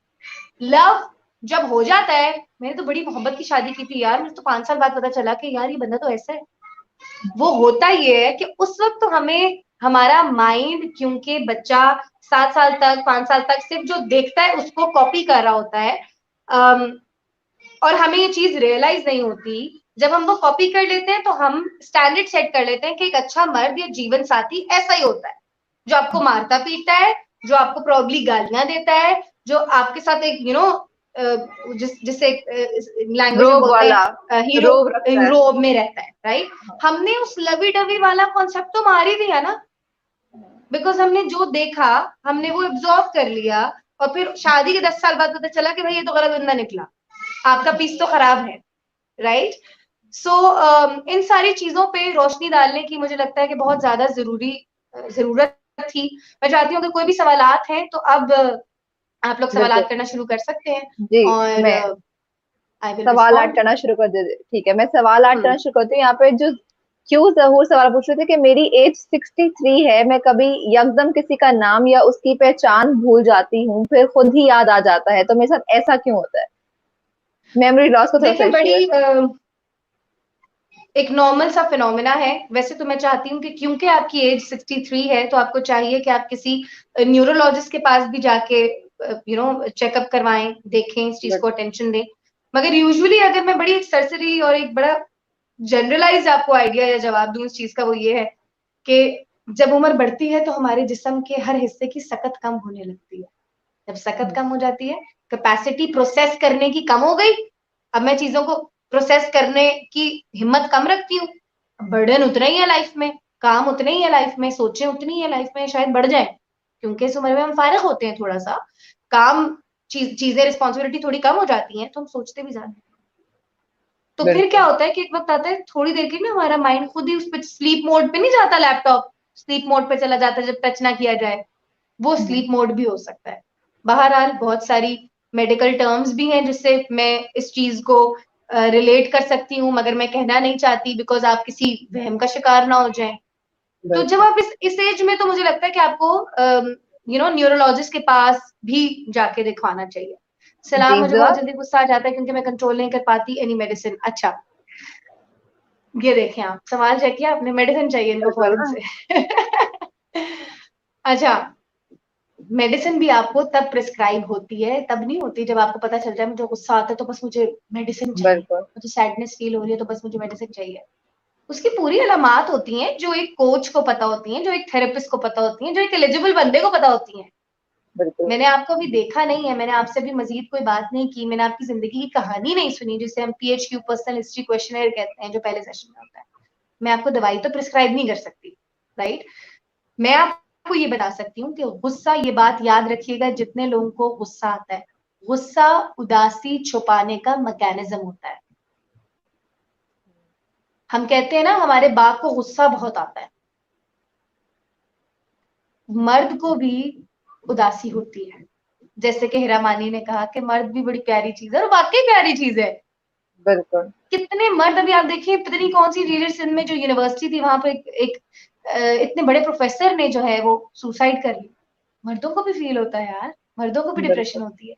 लव जब हो जाता है, मैंने तो बड़ी मोहब्बत की शादी की थी यार, मुझे तो 5 साल बाद पता चला कि यार ये बंदा तो ऐसा है। वो होता ये है कि उस वक्त तो हमें हमारा माइंड, क्योंकि बच्चा 7 साल तक 5 साल तक सिर्फ जो देखता है उसको कॉपी कर रहा होता है, और हमें ये चीज रियलाइज नहीं होती। जब हम वो कॉपी कर लेते हैं तो हम स्टैंडर्ड सेट कर लेते हैं कि एक अच्छा मर्द या जीवन साथी ऐसा ही होता है, जो आपको मारता पीटता है, जो आपको प्रॉब्ली गालियां देता है, जो आपके साथ एक जिससे लैंग्वेज में रोब बोलते वाला, हैं हीरो रोब रखता है। रोब में रहता है, राइट। हमने उस लवी डवी वाला कॉन्सेप्ट तो मार ही दिया ना, बिकॉज हमने जो देखा हमने वो एब्जॉर्व कर लिया, और फिर शादी के 10 साल बाद पता चला कि भाई ये तो गलत बंदा निकला, आपका पीस तो खराब है, राइट। सो इन सारी चीजों पे रोशनी डालने की मुझे लगता है कि बहुत ज्यादा जरूरत थी। मैं चाहती हूँ कि कोई भी सवालात हैं तो अब आप लोग बिल्कुल सवालात करना शुरू कर सकते हैं, जी। और मैं आई विल सवाल ऐड रिस्पॉन्ड। करना शुरू कर दे, ठीक है, मैं सवाल ऐड करना शुरू करती हूँ। यहाँ पे जो क्यों जहूर सवाल पूछ रहे थे कि मेरी एज 63 है, मैं कभी यकदम किसी का नाम या उसकी पहचान भूल जाती हूँ, फिर खुद ही याद आ जाता है, तो मेरे साथ ऐसा क्यों होता है? मेमोरी लॉस का थोड़ा सा देखिए इश्यू है। बड़ी एक नॉर्मल सा फिनोमिना है। वैसे तो मैं चाहती हूँ कि क्योंकि आपकी एज 63 है तो आपको चाहिए कि आप किसी न्यूरोलॉजिस्ट के पास भी जाके चेकअप करवाएं, देखें, इस चीज को अटेंशन दें। मगर यूजुअली अगर मैं बड़ी एक सरसरी और एक बड़ा जनरलाइज आपको आइडिया या जवाब दूं इस चीज का, वो ये है कि जब उम्र बढ़ती है तो हमारे जिस्म के हर हिस्से की सकत कम होने लगती है। जब सकत कम हो जाती है, कैपेसिटी प्रोसेस करने की कम हो गई, अब मैं चीजों को प्रोसेस करने की हिम्मत कम रखती हूँ, बर्डन उतना ही है लाइफ में, काम उतने ही है लाइफ में, सोचें उतनी है लाइफ में, शायद बढ़ जाए, क्योंकि इस उम्र में हम फारिग होते हैं, थोड़ा सा काम चीजें रिस्पॉन्सिबिलिटी थोड़ी कम हो जाती हैं, तो हम सोचते भी ज्यादा। तो फिर क्या बिल्कुल होता है कि एक वक्त आता है थोड़ी देर के लिए हमारा माइंड खुद ही उस पर स्लीप मोड पे नहीं जाता, लैपटॉप स्लीप मोड पे चला जाता है जब टच ना किया जाए, वो स्लीप मोड भी हो सकता है। बहरहाल बहुत सारी मेडिकल टर्म्स भी हैं जिससे मैं इस चीज को रिलेट कर सकती हूँ, मगर मैं कहना नहीं चाहती बिकॉज आप किसी वहम का शिकार ना हो जाएं। तो जब बिल्कुल आप इस एज में, तो मुझे लगता है कि आपको न्यूरोलॉजिस्ट के पास भी जाके दिखवाना चाहिए। सलाम, जी। मुझे बहुत जल्दी गुस्सा आ जाता है क्योंकि मैं कंट्रोल नहीं कर पाती एनी मेडिसिन। अच्छा, ये देखें, आप सवाल चेक किया आपने, मेडिसिन चाहिए इनको बिल्कुल फौरन ना। से। अच्छा, मेडिसिन भी आपको तब प्रिस्क्राइब होती है, तब नहीं होती जब आपको पता चल जाए मुझे गुस्सा आता है तो बस मुझे मेडिसिन चाहिए, बिल्कुल मुझे सैडनेस फील हो रही है तो बस मुझे मेडिसिन चाहिए। उसकी पूरी अलामात होती हैं जो एक कोच को पता होती हैं, जो एक थेरेपिस्ट को पता होती हैं, जो एक एलिजिबल बंदे को पता होती हैं। बिल्कुल मैंने आपको अभी देखा नहीं है, मैंने आपसे भी मजीद कोई बात नहीं की, मैंने आपकी जिंदगी की कहानी नहीं सुनी, जिसे हम PHQ पर्सनल हिस्ट्री क्वेश्चनर कहते हैं, जो पहले सेशन में होता है। मैं आपको दवाई तो प्रिस्क्राइब नहीं कर सकती, राइट। मैं आपको ये बता सकती हूँ कि गुस्सा, ये बात याद रखिएगा जितने लोगों को गुस्सा आता है, गुस्सा उदासी छुपाने का मैकेनिज्म होता है। हम कहते हैं ना हमारे बाप को गुस्सा बहुत आता है, मर्द को भी उदासी होती है। जैसे कि हीरा मानी ने कहा कि मर्द भी बड़ी प्यारी चीज है, और वाकई प्यारी चीज है। बिल्कुल कितने मर्द, अभी आप देखिए पता नहीं कौन सी रीजन सिंध में जो यूनिवर्सिटी थी, वहां पे एक इतने बड़े प्रोफेसर ने जो है वो सुसाइड कर ली। मर्दों को भी फील होता है यार, मर्दों को भी डिप्रेशन बिल्कुल होती है,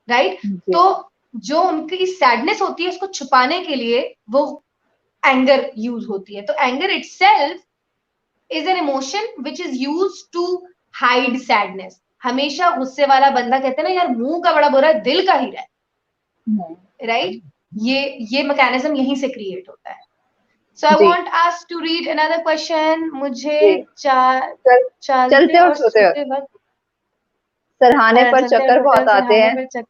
राइट। जी। तो जो उनकी सैडनेस होती है उसको छुपाने के लिए वो एंगर यूज होती है। तो anger itself is an emotion which is use to hide sadness. हमेशा गुस्से वाला बंदा, कहते हैं ना यार मुंह का बड़ा बुरा है दिल का हीरा हम्म, है, राइट। ये मैकेनिज्म यहीं से क्रिएट होता है। सो आई जी want us to read another question. मुझे जी। चल, चलते चलते और और सोते वक्त सोते वक्त, सरहाने पर चलते और चक्कर सोते बहुत वक्त आते सिरहाने हैं, पर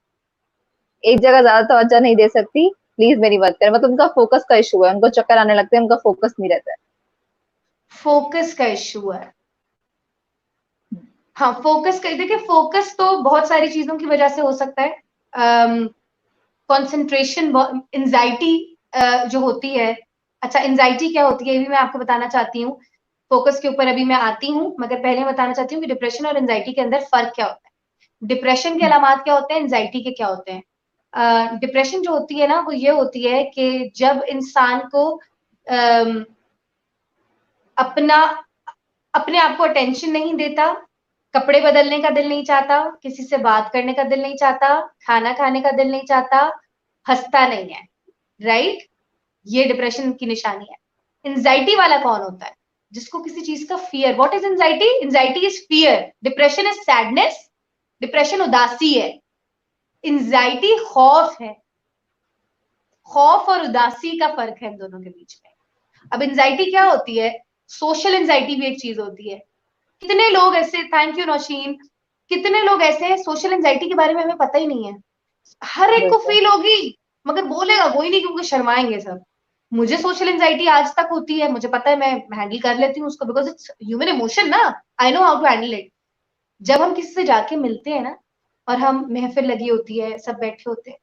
एक जगह ज्यादा तवज्जो नहीं दे सकती, प्लीज मेरी बात करें, मतलब उनका फोकस का इशू है, उनको चक्कर आने लगते हैं, उनका फोकस नहीं रहता है। फोकस का इश्यू है। हाँ, फोकस का, देखिए फोकस तो बहुत सारी चीजों की वजह से हो सकता है। कंसंट्रेशन, एंजाइटी जो होती है। अच्छा, एंजाइटी क्या होती है ये भी मैं आपको बताना चाहती हूँ। फोकस के ऊपर अभी मैं आती हूँ, मगर पहले बताना चाहती हूँ कि डिप्रेशन और एंजाइटी के अंदर फर्क क्या होता है। डिप्रेशन के अलामात क्या होते हैं, एंजाइटी के क्या होते हैं। डिप्रेशन जो होती है ना, वो ये होती है कि जब इंसान को अपना अपने आप को अटेंशन नहीं देता, कपड़े बदलने का दिल नहीं चाहता, किसी से बात करने का दिल नहीं चाहता, खाना खाने का दिल नहीं चाहता, हंसता नहीं है, राइट? ये डिप्रेशन की निशानी है। एंजाइटी वाला कौन होता है? जिसको किसी चीज का fear. What is anxiety? Anxiety is fear, depression is sadness, depression उदासी है, एंजाइटी खौफ है। खौफ और उदासी का फर्क है इन दोनों के बीच में। अब एंजाइटी क्या होती है? सोशल एंजाइटी भी एक चीज होती है। कितने लोग ऐसे, थैंक यू नौशीन, कितने लोग ऐसे हैं सोशल एंजाइटी के बारे में हमें पता ही नहीं है। हर एक को बिल्कुल। फील होगी, मगर बोलेगा कोई नहीं क्योंकि शर्माएंगे सब। मुझे सोशल एंजाइटी आज तक होती है, मुझे पता है, मैं हैंडल कर लेती हूँ उसको, बिकॉज इट्स ह्यूमन इमोशन ना। I know how to handle it. जब हम किसी से जाके मिलते हैं ना, और हम महफिल लगी होती है, सब बैठे होते हैं,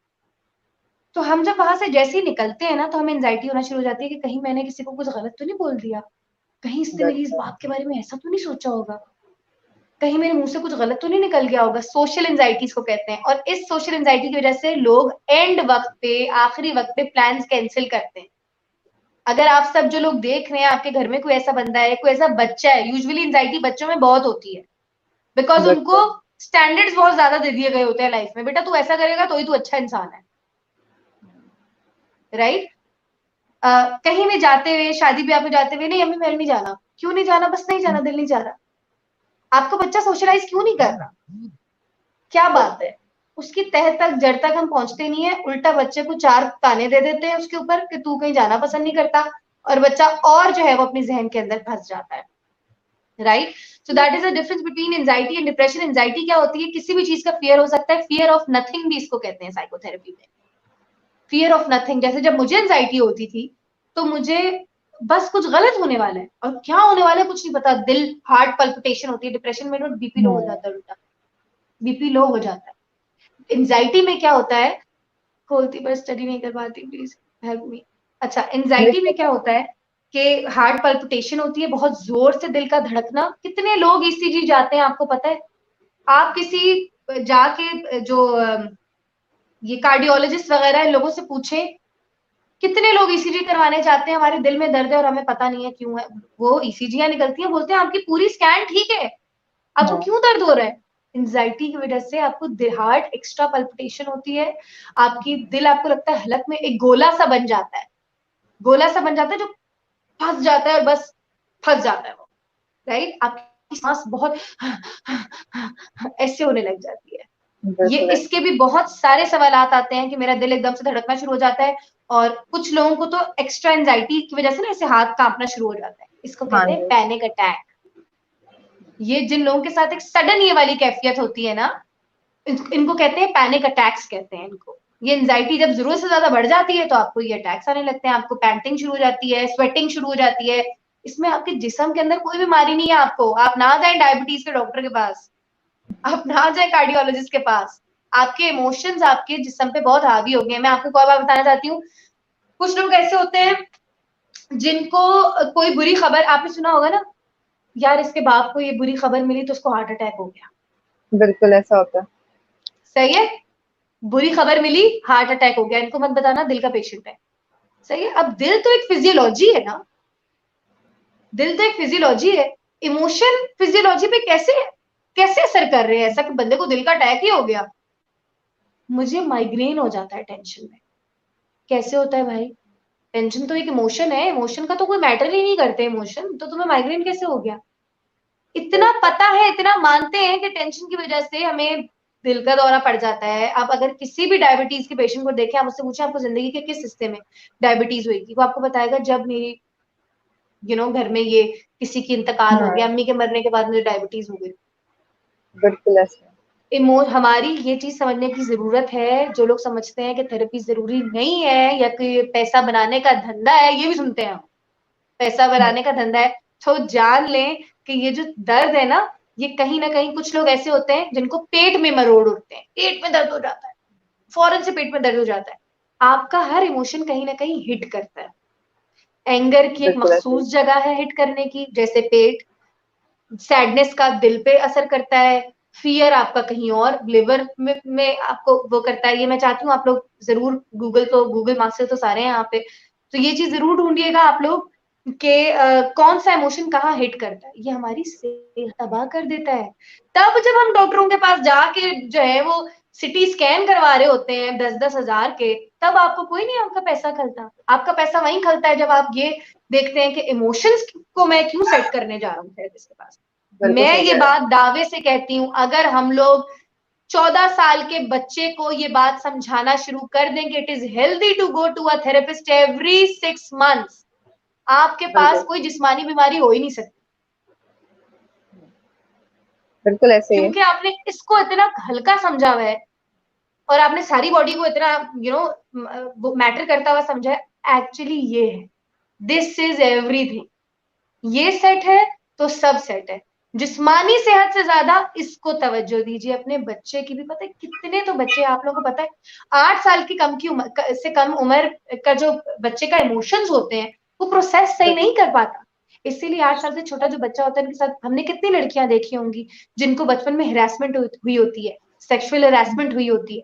तो हम जब वहां से जैसे ही निकलते हैं ना, तो हमें एंजाइटी होना शुरू हो जाती है कि कहीं मैंने किसी को कुछ गलत तो नहीं बोल दिया, कहीं इसने मेरी इस बिल्कुल। बात के बारे में ऐसा तो नहीं सोचा होगा, कहीं मेरे मुंह से कुछ गलत तो नहीं निकल गया होगा। सोशल एंजाइटी इसको कहते हैं। और इस सोशल एंजाइटी की वजह से लोग एंड वक्त पे, आखिरी वक्त पे प्लान्स कैंसिल करते हैं। अगर आप सब जो लोग देख रहे हैं, आपके घर में कोई ऐसा बंदा है, कोई ऐसा बच्चा है, यूजुअली एंजाइटी बच्चों में बहुत होती है, बिकॉज उनको बिल्कुल। स्टैंडर्ड्स बहुत ज्यादा दे दिए गए होते हैं लाइफ में। बेटा तू ऐसा करेगा तो ही तू अच्छा इंसान है, राइट? कहीं भी जाते हुए, शादी ब्याह पे जाते हुए, नहीं अम्मी मैंने नहीं जाना। क्यों नहीं जाना? बस नहीं जाना, दिल नहीं जा रहा। आपका बच्चा सोशलाइज क्यों नहीं कर रहा? क्या बात है? उसकी तह तक, जड़ तक हम पहुंचते नहीं है, उल्टा बच्चे को 4 ताने दे देते हैं उसके ऊपर कि तू कहीं जाना पसंद नहीं करता, और बच्चा और जो है वो अपनी जहन के अंदर फंस जाता है, right? So that is the difference between anxiety and depression. Anxiety क्या होती है? किसी भी चीज का फियर हो सकता है, फियर ऑफ नथिंग भी इसको कहते हैं साइकोथेरेपी में। Fear of nothing. जैसे जब मुझे एंजाइटी होती थी, तो मुझे बस कुछ गलत होने वाला है, और क्या होने वाला है कुछ नहीं पता, दिल, हार्ट पल्पिटेशन होती है। डिप्रेशन में बीपी लो हो जाता है, उल्टा बीपी लो हो जाता है। एंजाइटी में क्या होता है? खोलती पर स्टडी नहीं कर पाती, प्लीज हेल्प मी। अच्छा, एंजाइटी में क्या होता है कि हार्ट पल्पिटेशन होती है, बहुत जोर से दिल का धड़कना। कितने लोग ईसीजी जाते हैं आपको पता है? आप किसी जाके जो ये कार्डियोलॉजिस्ट वगैरह इन लोगों से पूछे, कितने लोग ईसीजी करवाने जाते हैं, हमारे दिल में दर्द है और हमें पता नहीं है क्यों है। वो ईसीजियां निकलती है, बोलते हैं आपकी पूरी स्कैन ठीक है, आपको हाँ। क्यों दर्द हो रहा है? एंजाइटी की वजह से आपको हार्ट एक्स्ट्रा पल्पिटेशन होती है, आपकी दिल, आपको लगता है हलक में एक गोला सा बन जाता है, गोला सा बन जाता है जो फंस जाता है, और बस फंस जाता है वो, राइट? आपकी सांस बहुत ऐसे होने लग जाती है। ये बिल्कुल इसके भी बहुत सारे सवालात आते हैं कि मेरा दिल एकदम से धड़कना शुरू हो जाता है, और कुछ लोगों को तो एक्स्ट्रा एंजाइटी की वजह से ना ऐसे हाथ कांपना शुरू हो जाता है। इसको हाँ कहते हैं जी। Panic attack. ये जिन लोगों के साथ एक सडन ये वाली कैफियत होती है ना, इनको कहते हैं पैनिक अटैक्स कहते हैं इनको। ये एंजाइटी जब जरूरत से ज्यादा बढ़ जाती है तो आपको ये अटैक्स आने लगते हैं, आपको पैंटिंग शुरू हो जाती है, स्वेटिंग शुरू हो जाती है। इसमें आपके जिस्म के अंदर कोई बीमारी नहीं है। आपको, आप ना जाए डायबिटीज के डॉक्टर के पास, आप ना जाए कार्डियोलॉजिस्ट के पास, आपके इमोशंस आपके जिस्म पे बहुत हावी हो गए। मैं आपको एक और बात बताना चाहती हूँ। कुछ लोग ऐसे होते हैं जिनको कोई बुरी खबर, आपने सुना होगा ना, यार इसके बाप को ये बुरी खबर मिली तो उसको हार्ट अटैक हो गया। बिल्कुल ऐसा होता है। सही है? बुरी खबर मिली, हार्ट अटैक हो गया, इनको मत बताना दिल का पेशेंट है। सही है? अब दिल तो एक फिजियोलॉजी है ना, दिल तो एक फिजियोलॉजी है। इमोशन फिजियोलॉजी पे कैसे कैसे असर कर रहे हैं? ऐसा कि बंदे को दिल का अटैक ही हो गया। मुझे माइग्रेन हो जाता है टेंशन में। कैसे होता है भाई? टेंशन तो एक इमोशन है, इमोशन का तो कोई मैटर ही नहीं करते इमोशन, तो तुम्हें माइग्रेन कैसे हो गया? इतना पता है, इतना मानते हैं कि टेंशन की वजह से हमें दिल का दौरा पड़ जाता है। आप अगर किसी भी डायबिटीज के पेशेंट को देखें, आप उससे पूछें आपको जिंदगी के किस हिस्से में डायबिटीज हुई थी, वो आपको बताएगा जब मेरी घर में ये किसी की इंतकाल हो गया, हाँ। अम्मी के मरने के बाद मुझे डायबिटीज हो गई। बिल्कुल ऐसा। हमारी ये चीज समझने की जरूरत है। जो लोग समझते हैं कि थेरेपी जरूरी नहीं है या कि पैसा बनाने का धंधा है, ये भी सुनते हैं हम, पैसा बनाने का धंधा है। तो जान लें कि ये जो दर्द है ना, ये कहीं ना कहीं कुछ लोग ऐसे होते हैं जिनको पेट में मरोड़ उठते हैं, पेट में दर्द हो जाता है, फौरन से पेट में दर्द हो जाता है। आपका हर इमोशन कहीं ना कहीं हिट करता है। एंगर की एक बिल्कुल ऐसे ही। मखसूस जगह है हिट करने की, जैसे पेट। सैडनेस का दिल पे असर करता है। फियर आपका कहीं और लिवर में आपको वो करता है। ये मैं चाहती हूँ आप लोग जरूर गूगल मास्टर तो सारे हैं यहाँ पे, तो ये चीज जरूर ढूंढिएगा आप लोग कि कौन सा इमोशन कहाँ हिट करता है। ये हमारी सेहत तबाह कर देता है। तब जब हम डॉक्टरों के पास जाके जो है वो सिटी स्कैन करवा रहे होते हैं 10-10 हजार के, तब आपको कोई नहीं आपका पैसा खलता। आपका पैसा वहीं खलता है जब आप ये देखते हैं कि इमोशंस को मैं क्यों सेट करने जा रहा हूँ थेरेपिस्ट के पास। बिल्कुल मैं सही ये कह रहे हैं। बात दावे से कहती हूँ, अगर हम लोग 14 साल के बच्चे को ये बात समझाना शुरू कर दें कि it is healthy to go to a therapist every 6 months, आपके पास बिल्कुल कोई जिस्मानी बीमारी हो ही नहीं सकती। बिल्कुल ऐसे ही है। क्योंकि आपने इसको इतना हल्का समझा हुआ है और आपने सारी बॉडी को इतना मैटर करता हुआ समझा है। एक्चुअली ये है, दिस इज एवरीथिंग। ये सेट है तो सब सेट है। जिस्मानी सेहत से ज्यादा इसको तवज्जो दीजिए। अपने बच्चे की भी, पता है कितने तो बच्चे आप लोगों को पता है 8 साल की कम की उम्र से कम उम्र का जो बच्चे का इमोशंस होते हैं वो प्रोसेस सही नहीं कर पाता। इसीलिए 8 साल से छोटा जो बच्चा होता है उनके साथ हमने कितनी लड़कियां देखी होंगी जिनको बचपन में हिरासमेंट हुई होती है, सेक्सुअल हिरासमेंट हुई होती है।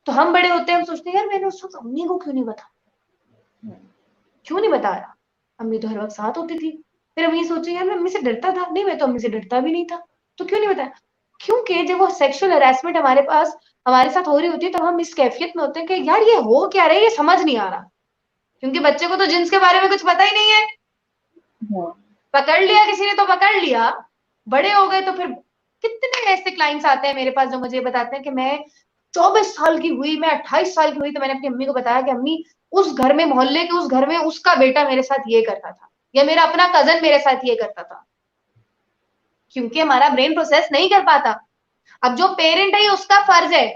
तो हम बड़े होते हैं, हम सोचते हैं यार मैंने उस वक्त अम्मी को क्यों नहीं बताया, क्यों नहीं बताया। अम्मी तो हर वक्त साथ होती थी। फिर हम ये सोचे यार मैं अम्मी से डरता था, नहीं मैं तो अम्मी से डरता भी नहीं था, तो क्यों नहीं बताया। क्योंकि जब वो सेक्सुअल हरासमेंट हमारे पास हमारे साथ हो रही होती है तो हम इस कैफियत में होते हैं कि यार ये हो क्या रहा है, ये समझ नहीं आ रहा। क्योंकि बच्चे को तो जिन्स के बारे में कुछ पता ही नहीं है। हाँ, पकड़ लिया किसी ने तो पकड़ लिया, बड़े हो गए तो फिर कितने ऐसे क्लाइंट्स आते हैं मेरे पास जो मुझे बताते हैं कि मैं 24 साल की हुई, मैं 28 साल की हुई तो मैंने अपनी अम्मी को बताया कि अम्मी उस घर में, मोहल्ले के उस घर में उसका बेटा मेरे साथ ये करता था, या मेरा अपना कजन मेरे साथ ये करता था। क्योंकि हमारा ब्रेन प्रोसेस नहीं कर पाता। अब जो पेरेंट है उसका फर्ज है,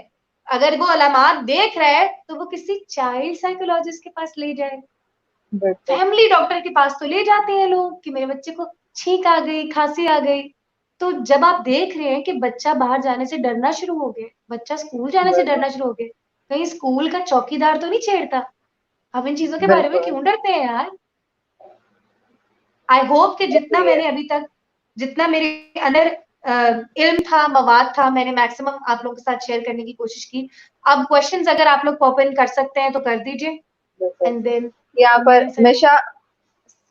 अगर वो अलामात देख रहा है तो वो किसी चाइल्ड साइकोलॉजिस्ट के पास ले जाए। बिल्कुल फैमिली डॉक्टर के पास तो ले जाते हैं लोग कि मेरे बच्चे को छींक आ गई, खांसी आ गई। तो जब आप देख रहे हैं कि बच्चा बाहर जाने से डरना शुरू हो गया, बच्चा स्कूल जाने से बिल्कुल डरना शुरू हो गया, कहीं स्कूल का चौकीदार तो नहीं छेड़ता, अब इन चीजों के बारे में बिल्कुल क्यों डरते हैं यार। आई होप कि जितना ऐसे ही है। मैंने अभी तक, जितना मेरे अंदर इल्म था, मवाद था, मैंने मैक्सिमम आप लोगों के साथ शेयर करने की कोशिश की। अब क्वेश्चंस अगर आप लोग पॉप इन कर सकते हैं तो कर दीजिए, बिल्कुल एंड देन यहाँ पर मिशा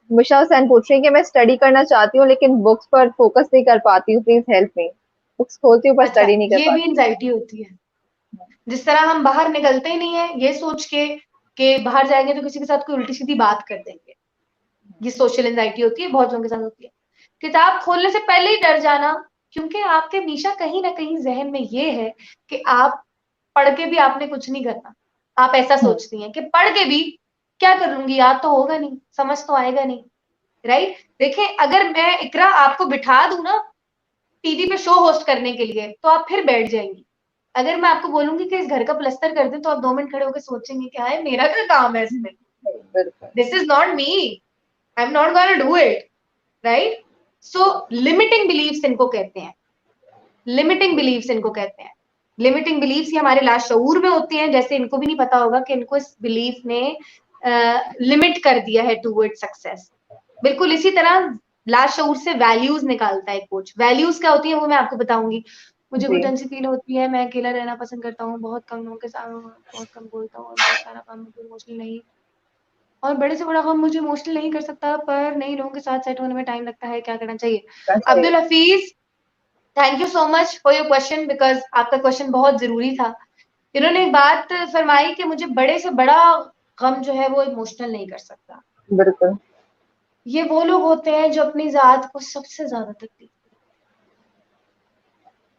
मिशा हुसैन पूछ रही है कि मैं स्टडी करना चाहती हूँ लेकिन बुक्स पर फोकस नहीं कर पाती हूँ, प्लीज हेल्प मी। बुक्स खोलती हूँ पर अच्छा, स्टडी नहीं कर ये भी पाती। एंजाइटी होती है। जिस तरह हम बाहर निकलते ही नहीं है ये सोच के कि बाहर जाएंगे तो किसी के साथ कोई उल्टी सीधी बात कर देंगे, ये सोशल एंजाइटी होती है, बहुत लोगों के साथ होती है। किताब खोलने से पहले ही डर जाना, क्योंकि आपके हमेशा कहीं ना कहीं जहन में ये है कि आप पढ़ के भी आपने कुछ नहीं करना। आप ऐसा सोचती हैं कि पढ़ के भी क्या कर लूंगी, याद तो होगा नहीं, समझ तो आएगा नहीं, राइट। देखिए अगर मैं इकरा आपको बिठा दूं ना टीवी पे शो होस्ट करने के लिए तो आप फिर बैठ जाएंगी। अगर मैं आपको बोलूंगी कि इस घर का प्लस्तर कर दें तो आप 2 मिनट खड़े होकर सोचेंगे कि हाय मेरा क्या काम है इसमें, बिल्कुल this is not me, I am not gonna do it, right. So limiting believes इनको कहते हैं, लिमिटिंग बिलीव्स इनको कहते हैं। लिमिटिंग बिलीव्स ये हमारे लाशऊर में होती हैं, जैसे इनको भी नहीं पता होगा कि इनको इस बिलीफ ने लिमिट कर दिया है टूवर्ड सक्सेस। बिल्कुल इसी तरह लाशऊर से वैल्यूज निकालता है कोच। वैल्यूज क्या होती है वो मैं आपको बताऊंगी। मुझे जी। घुटन सी फील होती है, मैं अकेला रहना पसंद करता हूँ, बहुत कम लोगों के साथ बहुत कम बोलता हूँ और बहुत सारा काम मुझे इमोशनल नहीं, और बड़े से बड़ा काम मुझे इमोशनल नहीं कर सकता, पर नई लोगों के साथ सेट होने में टाइम लगता है, क्या करना चाहिए। अच्छा Abdul Hafeez, thank you so much for your question, because आपका क्वेश्चन बहुत जरूरी था। इन्होंने एक बात फरमाई कि मुझे बड़े से बड़ा गम जो है वो इमोशनल नहीं कर सकता। बिल्कुल ये वो लोग होते हैं जो अपनी जात को सबसे ज्यादा तकलीफ,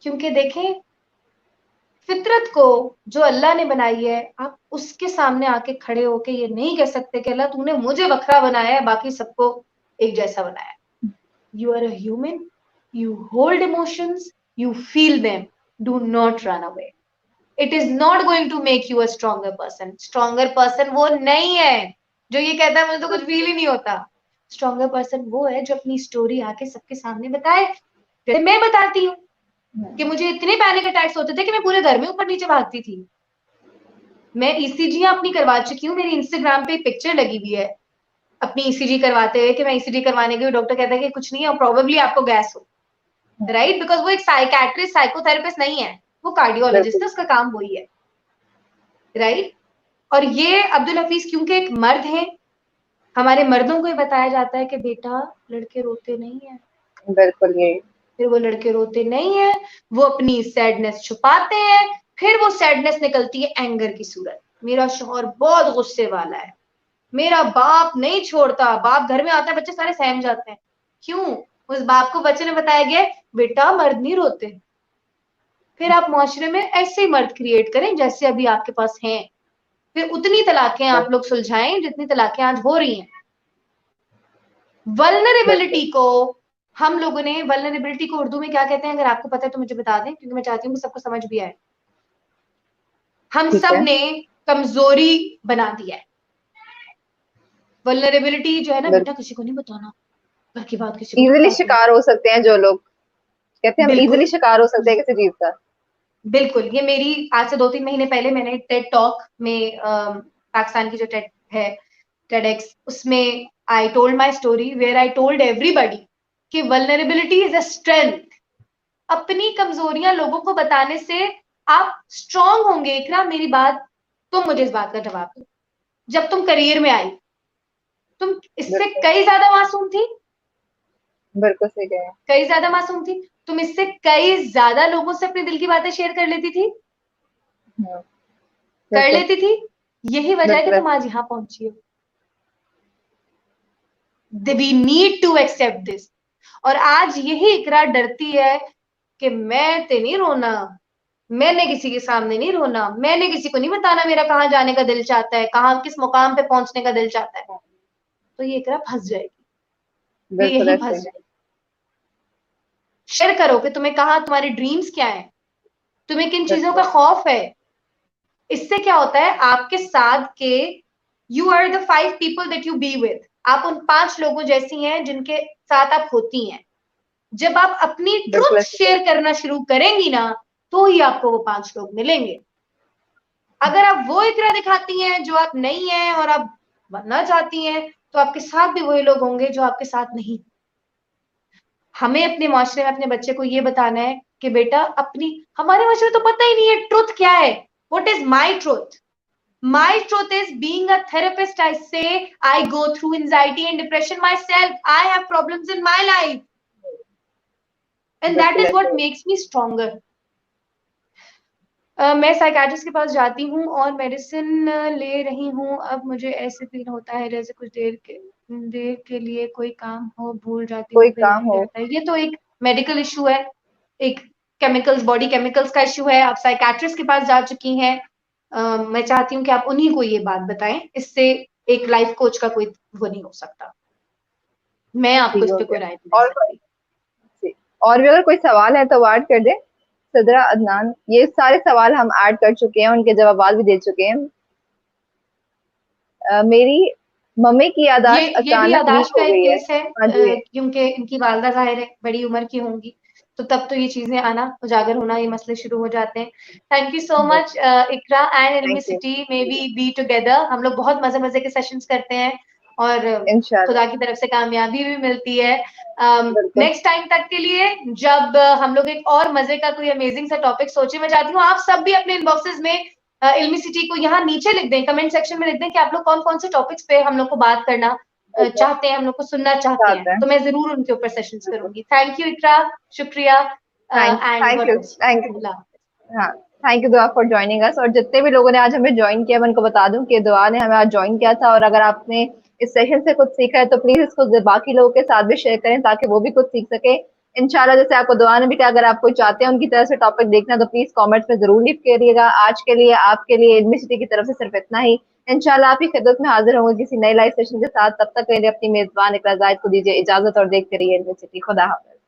क्योंकि देखें फितरत को जो अल्लाह ने बनाई है, आप उसके सामने आके खड़े होके ये नहीं कह सकते कि अल्लाह तूने मुझे बखरा बनाया है बाकी सबको एक जैसा बनाया है। You are a human, you hold emotions, you feel them, do not run away. It is not going to make you a stronger person. Stronger person वो नहीं है जो ये कहता है मुझे तो कुछ फील ही नहीं होता। स्ट्रॉन्गर पर्सन वो है जो अपनी स्टोरी आके सबके सामने बताए। जैसे मैं बताती हूँ कि मुझे इतने पैनिक अटैक्स होते थे कि मैं पूरे घर में ऊपर नीचे भागती थी। मैं ईसीजी अपनी करवा चुकी हूँ, मेरी इंस्टाग्राम पे पिक्चर लगी हुई है अपनी ईसीजी करवाते हुए कि मैं ईसीजी करवाने गई, डॉक्टर कहता है कि कुछ नहीं है और प्रोबेबली आपको गैस हो, राइट? बिकॉज वो एक साइकेट्रिस्ट साइकोथेरेपिस्ट नहीं है, वो कार्डियोलॉजिस्ट है, उसका काम वही है, राइट? और ये अब्दुल हफीज क्योंकि एक मर्द है, हमारे मर्दों को ये बताया जाता है कि बेटा लड़के रोते नहीं है। बिल्कुल ये फिर वो लड़के रोते नहीं है, वो अपनी सैडनेस छुपाते हैं, फिर वो सैडनेस निकलती है एंगर की सूरत। मेरा शौहर बहुत गुस्से वाला है, मेरा बाप नहीं छोड़ता, बाप घर में आता है बच्चे सारे सहम जाते हैं। क्यों? उस बाप को बच्चे ने बताया गया बेटा मर्द नहीं रोते। फिर आप मुआशरे में ऐसे मर्द क्रिएट करें जैसे अभी आपके पास हैं, फिर उतनी तलाकें आप लोग सुलझाएं जितनी तलाकें आज हो रही हैं। वल्नरेबिलिटी को हम लोगों ने, वल्नरेबिलिटी को उर्दू में क्या कहते हैं अगर आपको पता है तो मुझे बता दें, क्योंकि मैं चाहती हूँ कि सबको समझ भी आए। हम ठीक सब है। ने कमजोरी बना दिया है। वल्नरेबिलिटी जो है ना बेटा किसी को नहीं बताना, घर की बात किसी को नहीं इजीली बताते। शिकार हो सकते हैं जो लोग, कहते हैं हम बिल्कुल इजीली शिकार हो सकते हैं किसी चीज का। बिल्कुल, ये मेरी आज से 2-3 महीने पहले मैंने टेड टॉक में पाकिस्तान की जो टेड है टेडएक्स, उसमें I told my story where I told everybody कि वल्नरेबिलिटी इज अ स्ट्रेंथ। अपनी कमजोरियां लोगों को बताने से आप स्ट्रांग होंगे। इकरा मेरी बात, तुम मुझे इस बात का जवाब दो, जब तुम करियर में आई तुम इससे बिल्कुल कई ज्यादा मासूम थी, बिल्कुल सही कह रहे हैं। कई ज्यादा मासूम थी, तुम इससे कई ज्यादा लोगों से अपने दिल की बातें शेयर कर लेती थी, हाँ, कर बिल्कुल लेती थी। यही वजह है कि बिल्कुल तुम आज यहां पहुंची हो। We need to accept this. और आज यही इकरार डरती है कि मैं ते नहीं रोना, मैंने किसी के सामने नहीं रोना, मैंने किसी को नहीं बताना मेरा कहाँ जाने का दिल चाहता है, कहाँ किस मुकाम पे पहुंचने का दिल चाहता है। तो ये इकरार फंस जाएगी, ये बिल्कुल यही ऐसे फंस जाएगी। शेयर करो कि तुम्हें कहाँ, तुम्हारे ड्रीम्स क्या है, तुम्हें किन चीजों का बिल्कुल खौफ है। इससे क्या होता है आपके साथ के, you are the 5 people that you be with, आप उन 5 लोगों जैसी हैं जिनके साथ आप होती हैं। जब आप अपनी बिल्कुल ट्रुथ ऐसे कह शेयर करना शुरू करेंगी ना, तो ही आपको वो 5 लोग मिलेंगे। अगर आप वो इकरा दिखाती हैं जो आप नहीं है और आप बनना चाहती हैं, तो आपके साथ भी वही लोग होंगे जो आपके साथ नहीं। हमें अपने माशरे में अपने बच्चे को ये बताना है कि बेटा अपनी, हमारे माशरे में तो पता ही नहीं है ट्रुथ क्या है। What is my truth? My truth is being a therapist. I say I go through anxiety and depression myself. I have problems in my life. And that बिल्कुल is what ऐसे makes me stronger. मैं साइकाट्रिस्ट के पास जाती हूँ और मेडिसिन ले रही हूँ। अब मुझे ऐसे फील होता है जैसे कुछ देर के लिए कोई काम हो, भूल जाती हूँ कोई फिर काम वही हो। आता है। ये तो एक मेडिकल इशू है, एक केमिकल्स, बॉडी केमिकल्स का इशू है। आप साइकाट्रिस्ट के पास जा चुकी हैं। मैं चाहती हूँ कि आप उन्हीं को ये बात बताएं, इससे एक लाइफ कोच का कोई वो नहीं हो सकता। मैं आपको ठीक इस हो पे कोई गया। राय नहीं दे और सकती। और भी अगर कोई सवाल है तो ऐड कर दे। सदरा, अदनान, ये सारे सवाल हम ऐड कर चुके हैं, उनके जवाब भी दे चुके हैं। मेरी मम्मी की यादाश्त ये भी अचानक वीक यादाश्त का हो एक गई है। केस है, हाँ जी। क्योंकि इनकी वालदा जाहिर है बड़ी उम्र की होंगी, तो तब तो ये चीजें आना, उजागर होना, ये मसले शुरू हो जाते हैं। Thank you so much Iqra and thank you. इल्मिसिटी, मे बी टुगेदर। हम लोग बहुत मजे मजे के सेशंस करते हैं और इंशाल्लाह। खुदा की तरफ से कामयाबी भी मिलती है। बिल्कुल नेक्स्ट टाइम तक के लिए जब हम लोग एक और मजे का कोई अमेजिंग सा टॉपिक सोचे, मैं चाहती हूँ आप सब भी अपने इनबॉक्सेस में इल्मिसिटी को यहाँ नीचे लिख दें, कमेंट सेक्शन में लिख दें कि आप लोग कौन कौन से टॉपिक्स पे हम लोग को बात करना चाहते हैं, हम लोग को सुनना चाहते हैं, चाहते हैं। तो मैं जरूर उनके ऊपर सेशंस करूंगी। थैंक यू इकरा, शुक्रिया and thank God you bless thank you. You. Allah हाफ़िज़। हाँ, thank you Dua for joining us. और जितने भी लोगों ने आज हमें ज्वाइन किया, मैं उनको बता दूं कि दुआ ने हमें आज ज्वाइन किया था। और अगर आपने इस सेशन से कुछ सीखा है तो प्लीज इसको बाकी लोगों के साथ भी शेयर करें ताकि वो भी कुछ सीख सके। इंशाल्लाह जैसे आपको दुआ ने भी कहा, अगर आप कोई चाहते हैं उनकी तरफ से टॉपिक देखना तो प्लीज कमेंट्स में जरूर लिख करिएगा। आज के लिए आपके लिए इल्मिसिटी की तरफ से सिर्फ इतना ही। इंशाल्लाह आपकी खिदमत में हाजिर होंगे किसी नए लाइव सेशन के साथ। तब तक के लिए अपनी मेजबान इकरा जाहिद को दीजिए इजाजत और देखते रहिए इल्मिसिटी। खुदा हाफिज।